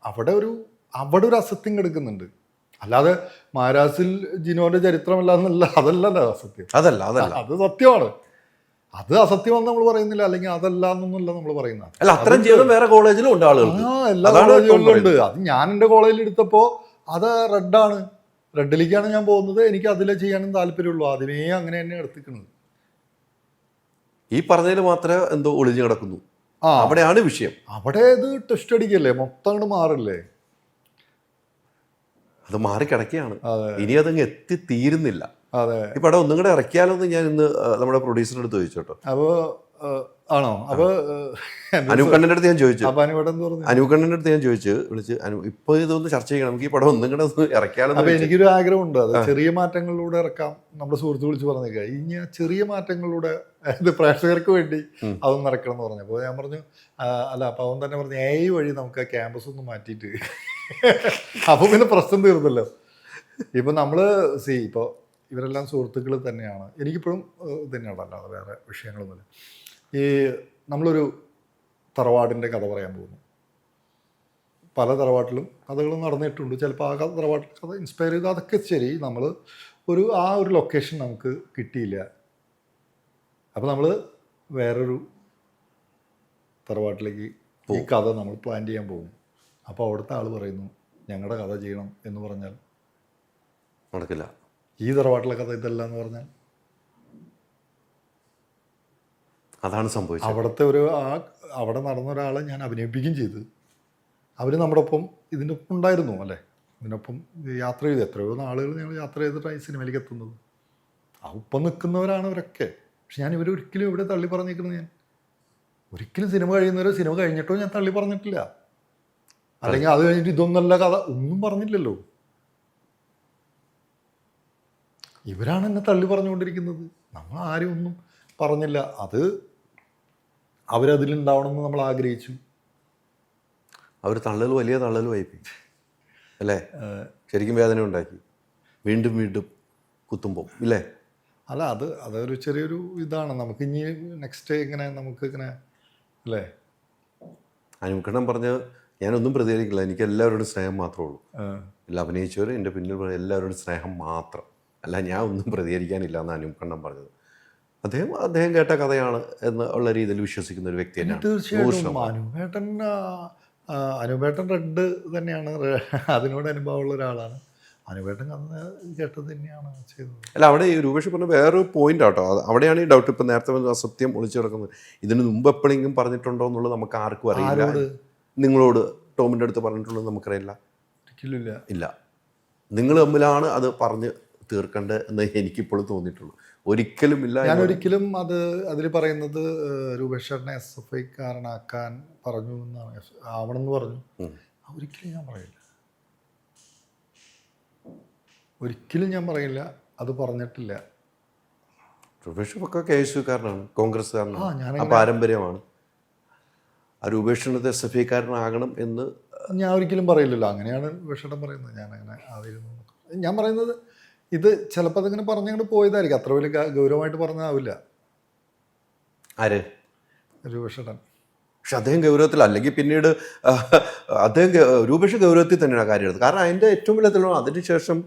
അവിടെ ഒരു അസത്യം കിടക്കുന്നുണ്ട്. അല്ലാതെ മഹാരാസിൽ ജിനോന്റെ ചരിത്രമല്ല, അതല്ലല്ലോ അസത്യം. അത് സത്യമാണ്. അത് അസത്യമെന്ന് നമ്മൾ പറയുന്നില്ല, അല്ലെങ്കിൽ അതല്ല എന്നൊന്നുമല്ല നമ്മൾ പറയുന്നത്. അല്ല, അത്തരം ജീവിതം വേറെ കോളേജിലും ഉണ്ട്, ആളുകൾക്ക് എല്ലാ കോളേജുകളിലും ഉണ്ട്. അത് ഞാൻ എൻ്റെ കോളേജിൽ എടുത്തപ്പോൾ അത് റെഡാണ്, റെഡിലേക്കാണ് ഞാൻ പോകുന്നത്. എനിക്ക് അതിലെ ചെയ്യാനും താല്പര്യമുള്ളൂ. അതിനെ അങ്ങനെ തന്നെ എടുത്തിക്കുന്നത്. ഈ പറഞ്ഞതിൽ മാത്രമേ എന്തോ ഒളിഞ്ഞു കിടക്കുന്നു. അവിടെയാണ് വിഷയം. അവിടെ ഇത് ടെസ്റ്റ് അടിക്കല്ലേ, മൊത്തം അങ്ങോട്ട് മാറില്ലേ. അത് മാറിക്കിടക്കുകയാണ്. ഇനി അതങ്ങ് എത്തിത്തീരുന്നില്ല. അതെ, ഈ പടം ഒന്നും കൂടെ ഇറക്കിയാലോ എന്ന് ഞാൻ ഇന്ന് നമ്മുടെ പ്രൊഡ്യൂസറിന്റെ അടുത്ത് ചോദിച്ചോട്ടോ. ആണോ? അപ്പോൾ അനൂപ് അടുത്ത് ഞാൻ ചോദിച്ചു. അനൂപ് അടുത്ത് ഞാൻ വിളിച്ച് ഇപ്പൊ ഇതൊന്ന് ചർച്ച ചെയ്യണം, നമുക്ക് ഈ പടം ഒന്നും കൂടെ ഒന്ന് ഇറക്കിയാലോ. അപ്പൊ എനിക്കൊരു ആഗ്രഹമുണ്ട്, അത് ചെറിയ മാറ്റങ്ങളിലൂടെ ഇറക്കാം. നമ്മുടെ സുഹൃത്ത് വിളിച്ച് പറഞ്ഞേക്കാം, ഇനി ചെറിയ മാറ്റങ്ങളിലൂടെ ഇത് പ്രേക്ഷകർക്ക് വേണ്ടി അതൊന്നും ഇറക്കണം എന്ന് പറഞ്ഞു. അപ്പോൾ ഞാൻ പറഞ്ഞു അല്ല, അപ്പോൾ അവൻ തന്നെ പറഞ്ഞു AI വഴി നമുക്ക് ക്യാമ്പസ് ഒന്ന് മാറ്റിയിട്ട് അപ്പോൾ പിന്നെ പ്രശ്നം തീർന്നല്ലോ. ഇപ്പം നമ്മൾ ഇപ്പോൾ ഇവരെല്ലാം സുഹൃത്തുക്കൾ തന്നെയാണ്. എനിക്കിപ്പോഴും തന്നെയാണ്, അല്ലാതെ വേറെ വിഷയങ്ങളൊന്നുമില്ല. ഈ നമ്മളൊരു തറവാടിൻ്റെ കഥ പറയാൻ പോകുന്നു. പല തറവാട്ടിലും കഥകൾ നടന്നിട്ടുണ്ട്. ചിലപ്പോൾ ആ തറവാട്ടിൽ കഥ ഇൻസ്പയർ ചെയ്ത് അതൊക്കെ ശരി, നമ്മൾ ആ ഒരു ലൊക്കേഷൻ നമുക്ക് കിട്ടിയില്ല. അപ്പോൾ നമ്മൾ വേറൊരു തറവാട്ടിലേക്ക് ഈ കഥ നമ്മൾ പ്ലാൻ ചെയ്യാൻ പോകും. അപ്പോൾ അവിടുത്തെ ആൾ പറയുന്നു ഞങ്ങളുടെ കഥ ചെയ്യണം എന്ന് പറഞ്ഞാൽ നടക്കില്ല. ഈ തറവാട്ടിലെ കഥ ഇതല്ല എന്ന് പറഞ്ഞാൽ അതാണ് സംഭവിച്ചത്. അവിടുത്തെ അവിടെ നടന്ന ഒരാളെ ഞാൻ അഭിനയിപ്പിക്കുകയും ചെയ്ത് അവർ നമ്മുടെ ഒപ്പം ഇതിൻ്റെ ഒപ്പം ഉണ്ടായിരുന്നു. അല്ലേ, ഇതിനൊപ്പം യാത്ര ചെയ്ത് എത്രയോ നാളുകൾ ഞങ്ങൾ യാത്ര ചെയ്തിട്ടാണ് ഈ സിനിമയിലേക്ക് എത്തുന്നത്. ആ ഒപ്പം നിൽക്കുന്നവരാണ് ഇവരൊക്കെ. പക്ഷെ ഞാൻ ഇവരൊരിക്കലും ഇവിടെ തള്ളി പറഞ്ഞിരിക്കുന്നത് ഞാൻ ഒരിക്കലും സിനിമ കഴിയുന്നവരോ സിനിമ കഴിഞ്ഞിട്ടോ ഞാൻ തള്ളി പറഞ്ഞിട്ടില്ല. അല്ലെങ്കിൽ അത് കഴിഞ്ഞിട്ട് ഇതൊന്നല്ല കഥ ഒന്നും പറഞ്ഞില്ലല്ലോ. ഇവരാണ് എന്നെ തള്ളി പറഞ്ഞുകൊണ്ടിരിക്കുന്നത്. നമ്മൾ ആരും ഒന്നും പറഞ്ഞില്ല. അത് അവരതിലുണ്ടാവണമെന്ന് നമ്മൾ ആഗ്രഹിച്ചു. അവർ തള്ളൽ വലിയ തള്ളലുമായിപ്പോയി അല്ലേ? ശരിക്കും വേദന ഉണ്ടാക്കി വീണ്ടും വീണ്ടും കുത്തുമ്പോൾ ഇല്ലേ? അല്ല, അതൊരു ചെറിയൊരു ഇതാണ്. നമുക്ക് ഇനി നെക്സ്റ്റ് ഇങ്ങനെ നമുക്ക് ഇങ്ങനെ അല്ലേ? അനുകരണം പറഞ്ഞ് ഞാനൊന്നും പ്രതികരിക്കില്ല. എനിക്ക് എല്ലാവരോടും സ്നേഹം മാത്രമേ ഉള്ളൂ. എല്ലാ അഭിനയിച്ചവർ എൻ്റെ പിന്നിൽ പറഞ്ഞ എല്ലാവരോടും സ്നേഹം മാത്രം, അല്ല ഞാൻ ഒന്നും പ്രതികരിക്കാനില്ല എന്ന് അനുകരണം പറഞ്ഞത്. അദ്ദേഹം കേട്ട കഥയാണ് എന്ന് ഉള്ള രീതിയിൽ വിശ്വസിക്കുന്ന ഒരു വ്യക്തി തന്നെയാണ്. തീർച്ചയായിട്ടും അനുപേട്ടൻ റെഡ് തന്നെയാണ്. അതിനോട് അനുഭവമുള്ള ഒരാളാണ്. അനുപേട്ടൻ അന്ന് കേട്ടത് തന്നെയാണ് ചെയ്തത്. അല്ല, അവിടെ ഈ രൂപേഷ് പറഞ്ഞ വേറൊരു പോയിന്റ് ആട്ടോ. അവിടെയാണ് ഈ ഡൗട്ട്. ഇപ്പം നേരത്തെ അസത്യം ഒളിച്ചു കിടക്കുന്നത്. ഇതിന് മുമ്പ് എപ്പോഴെങ്കിലും പറഞ്ഞിട്ടുണ്ടോ എന്നുള്ളത് നമുക്ക് ആർക്കും അറിയില്ല. നിങ്ങളോട് ടോമിൻ്റെ അടുത്ത് പറഞ്ഞിട്ടുള്ളത് നമുക്കറിയില്ല. ഒരിക്കലും ഇല്ല. നിങ്ങൾ തമ്മിലാണ് അത് പറഞ്ഞ് തീർക്കേണ്ടത് എന്ന് എനിക്കിപ്പോഴും തോന്നിയിട്ടുള്ളൂ. ഒരിക്കലും ഇല്ല. ഞാൻ ഒരിക്കലും അതിൽ പറയുന്നത് രൂപേഷ് ചേട്ടനെ SFI-കാരനാക്കാൻ പറഞ്ഞു എന്നാണ്, ആവണമെന്ന് പറഞ്ഞു. ഒരിക്കലും ഞാൻ പറയില്ല. ഒരിക്കലും ഞാൻ പറയില്ല. അത് പറഞ്ഞിട്ടില്ല. രൂപേഷ് പക്ക KSUക്കാരനാണ്, കോൺഗ്രസ്സുകാരനാണ്. ആ പാരമ്പര്യമാണ്. ആ രൂപേഷിനത് SFI-കാരനാകണം എന്ന് ഞാൻ ഒരിക്കലും പറയില്ലല്ലോ. അങ്ങനെയാണ് രൂപേഷേട്ടൻ പറയുന്നത്. ഞാൻ അങ്ങനെ ആയിരുന്നു. ഞാൻ പറയുന്നത് ഇത് ചിലപ്പോൾ അതിങ്ങനെ പറഞ്ഞങ്ങോട്ട് പോയതായിരിക്കും. അത്ര വലിയ ഗൗരവമായിട്ട് പറഞ്ഞതാവില്ല. ആര്? രൂപേഷേട്ടൻ. പക്ഷെ അദ്ദേഹം ഗൗരവത്തിൽ, അല്ലെങ്കിൽ പിന്നീട് രൂപേഷ് ഗൗരവത്തിൽ തന്നെയാണ് കാര്യം എടുത്തത്. കാരണം അതിൻ്റെ ഏറ്റവും വലിയ തെളിവാണ്. അതിനുശേഷം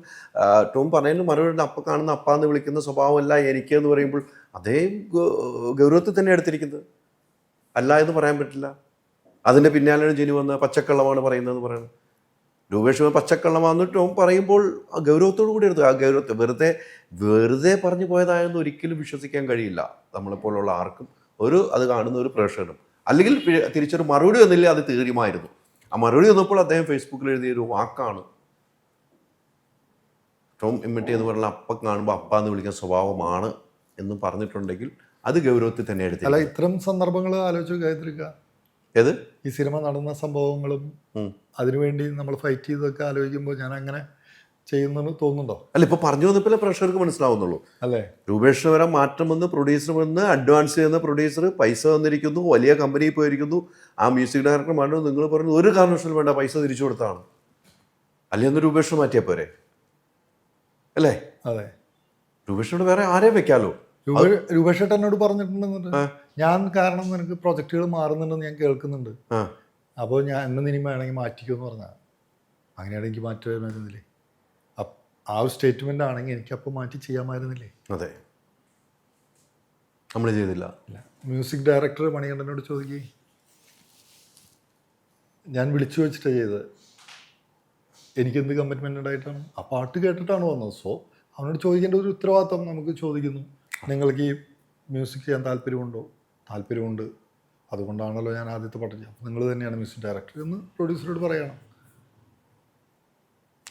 ടോം പറയുന്നതിന് മറുപടി അപ്പ കാണുന്ന അപ്പാന്ന് വിളിക്കുന്ന സ്വഭാവമല്ല എനിക്ക് എന്ന് പറയുമ്പോൾ അദ്ദേഹം ഗൗരവത്തിൽ തന്നെ എടുത്തിരിക്കുന്നത്. അല്ല എന്ന് പറയാൻ പറ്റില്ല. അതിൻ്റെ പിന്നാലെയാണ് ജിനു വന്ന് പച്ചക്കള്ളമാണ് പറയുന്നതെന്ന് പറയുന്നത്. രൂപേഷ് പച്ചക്കള്ളമാണെന്ന് ടോം പറയുമ്പോൾ ആ ഗൗരവത്തോടു കൂടി എടുത്തു. ആ ഗൗരവത്തെ വെറുതെ പറഞ്ഞു പോയതായെന്ന് ഒരിക്കലും വിശ്വസിക്കാൻ കഴിയില്ല നമ്മളെപ്പോലുള്ള ആർക്കും, അത് കാണുന്ന ഒരു പ്രേക്ഷകനും. അല്ലെങ്കിൽ തിരിച്ചൊരു മറുപടി വന്നില്ല, അത് തീരുമായിരുന്നു. ആ മറുപടി വന്നപ്പോൾ അദ്ദേഹം ഫേസ്ബുക്കിൽ എഴുതിയൊരു വാക്കാണ് ടോം എമ്മറ്റി എന്ന് പറഞ്ഞാൽ അപ്പം കാണുമ്പോൾ അപ്പ എന്ന് വിളിക്കുന്ന സ്വഭാവമാണ് എന്ന് പറഞ്ഞിട്ടുണ്ടെങ്കിൽ അത് ഗൗരവത്തിൽ തന്നെ എടുത്തില്ല. അല്ല, ഇത്തരം സന്ദർഭങ്ങൾ ആലോചിച്ച് കേട്ടിരിക്കുക. ഏത് ഈ സിനിമ നടന്ന സംഭവങ്ങളും അതിനുവേണ്ടി നമ്മൾ ഫൈറ്റ് ചെയ്തൊക്കെ ആലോചിക്കുമ്പോൾ ഞാൻ അങ്ങനെ ചെയ്യുന്നു തോന്നുന്നുണ്ടോ? അല്ല, ഇപ്പൊ പറഞ്ഞു വന്നപ്പോൾ പ്രേക്ഷകർക്ക് മനസ്സിലാവുന്നുള്ളൂ അല്ലേ? രൂപേഷിന് വരെ മാറ്റം വന്ന് പ്രൊഡ്യൂസർ വന്ന് അഡ്വാൻസ് ചെയ്യുന്ന പ്രൊഡ്യൂസർ പൈസ വന്നിരിക്കുന്നു, വലിയ കമ്പനിയിൽ പോയിരിക്കുന്നു. ആ മ്യൂസിക് ഡയറക്ടർ വേണ്ട, നിങ്ങൾ പറഞ്ഞു ഒരു കാരണവശാലും വേണ്ട, പൈസ തിരിച്ചു കൊടുത്താണ്. അല്ലെങ്കിൽ രൂപേഷിന് മാറ്റിയാൽ പോരെ അല്ലേ? അതെ, രൂപേഷിനോട് വേറെ ആരെയും വെക്കാലോ. രൂപേഷേട്ടൻ എന്നോട് പറഞ്ഞിട്ടുണ്ടെന്നുണ്ട്, ഞാൻ കാരണം നിനക്ക് പ്രൊജക്റ്റുകൾ മാറുന്നുണ്ടെന്ന് ഞാൻ കേൾക്കുന്നുണ്ട്, അപ്പോൾ ഞാൻ എന്നെ ഇനി വേണമെങ്കിൽ മാറ്റിക്കുമെന്ന് പറഞ്ഞാൽ അങ്ങനെയാണ് എനിക്ക് മാറ്റി വരുന്നില്ലേ. ആ ഒരു സ്റ്റേറ്റ്മെൻ്റ് ആണെങ്കിൽ എനിക്കപ്പോൾ മാറ്റി ചെയ്യാമായിരുന്നില്ലേ? അതെ, നമ്മൾ ചെയ്തില്ല. മ്യൂസിക് ഡയറക്ടർ മണികണ്ഠനോട് ചോദിക്കേ, ഞാൻ വിളിച്ചു വെച്ചിട്ടാണ് ചെയ്തത്, എനിക്കെന്ത് കമ്മിറ്റ്മെൻ്റ് ഉണ്ടായിട്ടാണ്? ആ പാട്ട് കേട്ടിട്ടാണ് വന്നത്. സോ അവനോട് ചോദിക്കേണ്ട ഒരു ഉത്തരവാദിത്വം നമുക്ക് ചോദിക്കുന്നു. നിങ്ങൾക്ക് ഈ മ്യൂസിക് ചെയ്യാൻ താല്പര്യമുണ്ടോ? താല്പര്യമുണ്ട്, അതുകൊണ്ടാണല്ലോ ഞാൻ ആദ്യത്തെ പാട്ട് ചെയ്യാം, നിങ്ങൾ തന്നെയാണ് മ്യൂസിക് ഡയറക്ടർ എന്ന് പ്രൊഡ്യൂസറോട് പറയണം.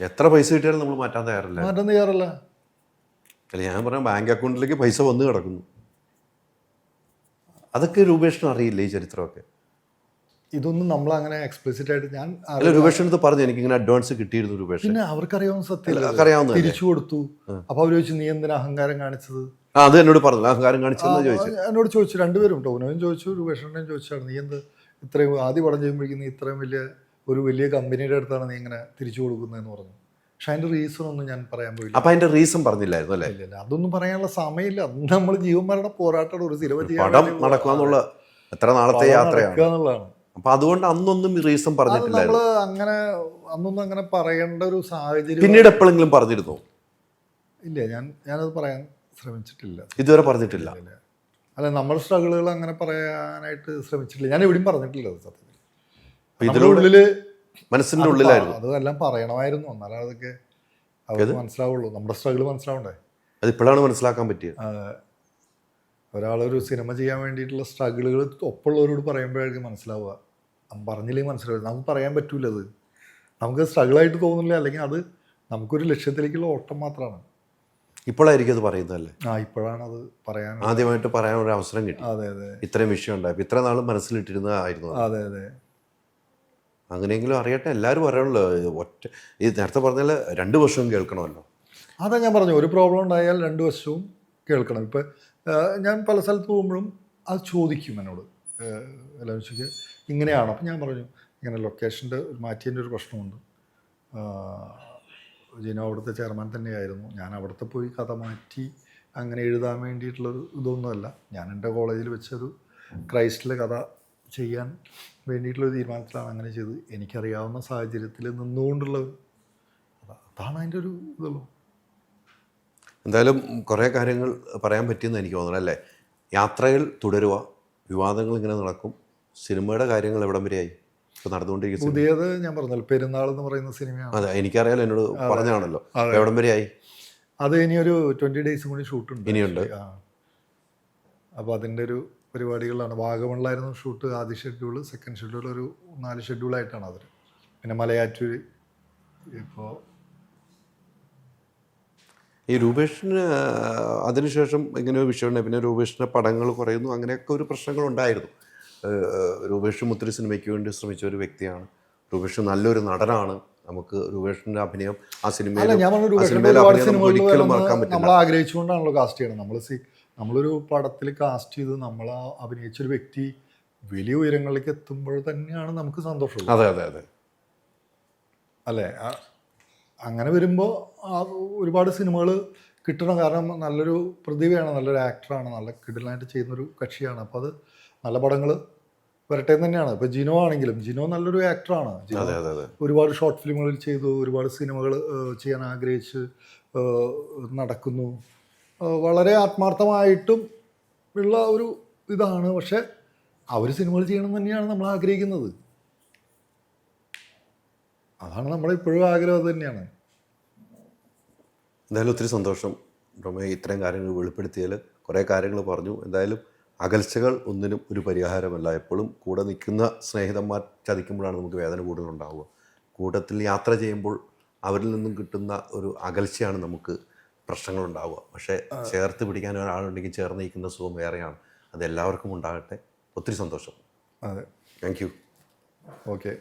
എത്ര പൈസ കിട്ടിയാലും നമ്മൾ മാറ്റാൻ തയ്യാറല്ല. അല്ല, ഞാൻ പറയാം, ബാങ്ക് അക്കൗണ്ടിലേക്ക് പൈസ വന്ന് കിടക്കുന്നു. അതൊക്കെ രൂപേഷിന് അറിയില്ല, ഈ ചരിത്രമൊക്കെ. ഇതൊന്നും നമ്മൾ അങ്ങനെ എക്സ്പ്ലിസിറ്റ് ആയിട്ട് ഞാൻ രൂപേഷിനടുത്ത് പറഞ്ഞു എനിക്കിങ്ങനെ അഡ്വാൻസ് കിട്ടിയിരുന്നു രൂപേഷ്. പിന്നെ അവർക്കറിയാവുന്ന സത്യം തിരിച്ചു കൊടുത്തു. അപ്പോൾ അവർ ചോദിച്ചു, നീ എന്തിനാ അഹങ്കാരം കാണിച്ചത്? അത് എന്നോട് പറഞ്ഞു, അഹങ്കാരം കാണിച്ചെന്ന് ചോദിച്ചു. എന്നോട് ചോദിച്ചു, രണ്ടുപേരും, ടോവിനോയും ചോദിച്ചു, രൂപേഷേട്ടനെയും ചോദിച്ചാണ്, നീ എന്ത് ഇത്രയും ആദ്യം പടം ചെയ്യുമ്പോഴേക്കും നീ ഇത്രയും വലിയ കമ്പനിയുടെ അടുത്താണ് നീ ഇങ്ങനെ തിരിച്ചു കൊടുക്കുന്നതെന്ന് പറഞ്ഞു. പക്ഷെ അതിൻ്റെ റീസൺ ഒന്നും ഞാൻ പറയാൻ പോയില്ല. അപ്പം അതിൻ്റെ റീസൺ പറഞ്ഞില്ലായിരുന്നു അല്ലേ? ഇല്ല, അതൊന്നും പറയാനുള്ള സമയമില്ല. അന്ന് നമ്മൾ ജീവന്മാരുടെ പോരാട്ടം, ഒരു സിനിമ പടം നടക്കുക എന്നുള്ള എത്ര നാളത്തെ യാത്രയാണ് എന്നുള്ളതാണ്. അപ്പം അതുകൊണ്ട് അന്നൊന്നും റീസൺ പറഞ്ഞിട്ടില്ല. നമ്മൾ അങ്ങനെ അന്നൊന്നും അങ്ങനെ പറയേണ്ട ഒരു സാഹചര്യം പിന്നീട് എപ്പോഴെങ്കിലും പറഞ്ഞിരുന്നു? ഇല്ല, ഞാനത് പറയാൻ ശ്രമിച്ചിട്ടില്ല, ഇതുവരെ പറഞ്ഞിട്ടില്ല. അല്ല, നമ്മുടെ സ്ട്രഗിളുകൾ അങ്ങനെ പറയാനായിട്ട് ശ്രമിച്ചിട്ടില്ല. ഞാൻ എവിടെയും പറഞ്ഞിട്ടില്ല. അത് സത്യത്തിൽ മനസ്സിൻ്റെ ഉള്ളിലായിരുന്നു. അതെല്ലാം പറയണമായിരുന്നു, എന്നാലും അതൊക്കെ അവർക്ക് മനസ്സിലാവുള്ളൂ. നമ്മുടെ സ്ട്രഗിൾ മനസ്സിലാവണ്ടേ? അതിപ്പോഴാണ് മനസ്സിലാക്കാൻ പറ്റിയത്. ഒരാളൊരു സിനിമ ചെയ്യാൻ വേണ്ടിയിട്ടുള്ള സ്ട്രഗിളുകൾ ഒപ്പമുള്ളവരോട് പറയുമ്പോഴായിരിക്കും മനസ്സിലാവുക. പറഞ്ഞില്ലെങ്കിൽ മനസ്സിലാവില്ല, നമുക്ക് പറയാൻ പറ്റൂല. അത് നമുക്ക് സ്ട്രഗിളായിട്ട് തോന്നില്ല, അല്ലെങ്കിൽ അത് നമുക്കൊരു ലക്ഷ്യത്തിലേക്കുള്ള ഓട്ടം മാത്രമാണ്. ഇപ്പോഴായിരിക്കും അത് പറയുന്നതല്ലേ? ഇപ്പോഴാണ് അത് പറയാൻ. ആദ്യമായിട്ട് പറയാൻ ഒരു അവസരം കിട്ടി. അതെ അതെ ഇത്രയും വിഷയം ഉണ്ടായി, ഇത്ര നാളും മനസ്സിലിട്ടിരുന്നതായിരുന്നു അത്. അതെ അതെ. അങ്ങനെയെങ്കിലും അറിയട്ടെ, എല്ലാവരും പറയാനുള്ളൂ. ഈ നേരത്തെ പറഞ്ഞാൽ 2 വർഷവും കേൾക്കണമല്ലോ. അതാ ഞാൻ പറഞ്ഞു, ഒരു പ്രോബ്ലം ഉണ്ടായാൽ 2 വശവും കേൾക്കണം. ഇപ്പം ഞാൻ പല സ്ഥലത്ത് പോകുമ്പോഴും അത് ചോദിക്കും എന്നോട്, ലംശയ്ക്ക് ഇങ്ങനെയാണോ? അപ്പം ഞാൻ പറഞ്ഞു ഇങ്ങനെ ലൊക്കേഷൻ്റെ മാറ്റിയതിൻ്റെ ഒരു പ്രശ്നമുണ്ട്. ജിനോ അവിടുത്തെ ചെയർമാൻ തന്നെയായിരുന്നു. ഞാൻ അവിടുത്തെ പോയി കഥ മാറ്റി അങ്ങനെ എഴുതാൻ വേണ്ടിയിട്ടുള്ളൊരു ഇതൊന്നുമല്ല. ഞാൻ എൻ്റെ കോളേജിൽ വെച്ചൊരു ക്രൈസ്റ്റിലെ കഥ ചെയ്യാൻ വേണ്ടിയിട്ടുള്ളൊരു തീരുമാനത്തിലാണ് അങ്ങനെ ചെയ്തത്. എനിക്കറിയാവുന്ന സാഹചര്യത്തിൽ നിന്നുകൊണ്ടുള്ള അതാണ് അതിൻ്റെ ഒരു ഇതുള്ളൂ. എന്തായാലും കുറേ കാര്യങ്ങൾ പറയാൻ പറ്റിയെന്ന് എനിക്ക് തോന്നുന്നു അല്ലേ? യാത്രകൾ തുടരുക, വിവാദങ്ങൾ ഇങ്ങനെ നടക്കും. സിനിമയുടെ കാര്യങ്ങൾ എവിടം വരെയായി? ഇപ്പോൾ നടന്നുകൊണ്ടിരിക്കുന്ന പുതിയത് ഞാൻ പറഞ്ഞല്ലോ, പെരുന്നാൾ എന്ന് പറയുന്ന സിനിമയാണ്. അതെ, എനിക്കറിയാലോ, എന്നോട് പറഞ്ഞാണല്ലോ. എവിടം വരെയായി? അത് ഇനിയൊരു 20 ഡേയ്സ് കൂടി ഷൂട്ടുണ്ട്. ഇനിയുണ്ട്. അപ്പോൾ അതിൻ്റെ ഒരു പരിപാടികളാണ്. വാഗമണിലായിരുന്നു ഷൂട്ട് ആദ്യ ഷെഡ്യൂൾ, സെക്കൻഡ് ഷെഡ്യൂൾ ഒരു 4 ഷെഡ്യൂളായിട്ടാണ് അവർ. പിന്നെ മലയാറ്റൂർ. ഇപ്പോൾ ഈ രൂപേഷിന് അതിനുശേഷം ഇങ്ങനെ ഒരു വിഷയം ഉണ്ടായി. പിന്നെ രൂപേഷിൻ്റെ പടങ്ങൾ കുറയുന്നു, അങ്ങനെയൊക്കെ ഒരു പ്രശ്നങ്ങളുണ്ടായിരുന്നു. രൂപേഷും ഒത്തിരി സിനിമയ്ക്ക് വേണ്ടി ശ്രമിച്ച ഒരു വ്യക്തിയാണ്. രൂപേഷ് നല്ലൊരു നടനാണ്. നമുക്ക് രൂപേഷിൻ്റെ അഭിനയം ആ സിനിമയിൽ ഒരിക്കലും മറക്കാൻ പറ്റില്ല. നമ്മൾ ആഗ്രഹിച്ചുകൊണ്ടാണല്ലോ കാസ്റ്റ് ചെയ്യണം. നമ്മളൊരു പടത്തിൽ കാസ്റ്റ് ചെയ്ത് നമ്മൾ അഭിനയിച്ചൊരു വ്യക്തി വലിയ ഉയരങ്ങളിലേക്ക് എത്തുമ്പോൾ തന്നെയാണ് നമുക്ക് സന്തോഷമുള്ളത്. അതെ അതെ അതെ അല്ലേ? അങ്ങനെ വരുമ്പോൾ ഒരുപാട് സിനിമകൾ കിട്ടണം. കാരണം നല്ലൊരു പ്രതിഭയാണ്, നല്ലൊരു ആക്ടറാണ്, നല്ല കിടിലായിട്ട് ചെയ്യുന്നൊരു കക്ഷിയാണ്. അപ്പോൾ അത് നല്ല പടങ്ങൾ വരട്ടെ തന്നെയാണ്. ഇപ്പോൾ ജിനോ ആണെങ്കിലും ജിനോ നല്ലൊരു ആക്ടറാണ്. ജിനോ ഒരുപാട് ഷോർട്ട് ഫിലിമുകളിൽ ചെയ്തു, ഒരുപാട് സിനിമകൾ ചെയ്യാൻ ആഗ്രഹിച്ച് നടക്കുന്നു. വളരെ ആത്മാർത്ഥമായിട്ടും ഉള്ള ഒരു ഇതാണ്. പക്ഷെ അവർ സിനിമകൾ ചെയ്യണം തന്നെയാണ് നമ്മൾ ആഗ്രഹിക്കുന്നത്. അതാണ് നമ്മളിപ്പോഴും ആഗ്രഹം, അത് തന്നെയാണ്. എന്തായാലും ഒത്തിരി സന്തോഷം റോമേ, ഇത്രയും കാര്യങ്ങൾ വെളിപ്പെടുത്തിയാൽ. കുറേ കാര്യങ്ങൾ പറഞ്ഞു. എന്തായാലും അകൽച്ചകൾ ഒന്നിനും ഒരു പരിഹാരമല്ല. എപ്പോഴും കൂടെ നിൽക്കുന്ന സ്നേഹിതന്മാർ ചതിക്കുമ്പോഴാണ് നമുക്ക് വേദന കൂടുതലുണ്ടാവുക. കൂട്ടത്തിൽ യാത്ര ചെയ്യുമ്പോൾ അവരിൽ നിന്നും കിട്ടുന്ന ഒരു അകൽച്ചയാണ് നമുക്ക് പ്രശ്നങ്ങളുണ്ടാവുക. പക്ഷേ ചേർത്ത് പിടിക്കാൻ ഒരാളുണ്ടെങ്കിൽ ചേർന്ന് നിൽക്കുന്ന സുഖം വേറെയാണ്. അത് എല്ലാവർക്കും ഉണ്ടാകട്ടെ. ഒത്തിരി സന്തോഷം. അതെ, താങ്ക് യു. ഓക്കെ.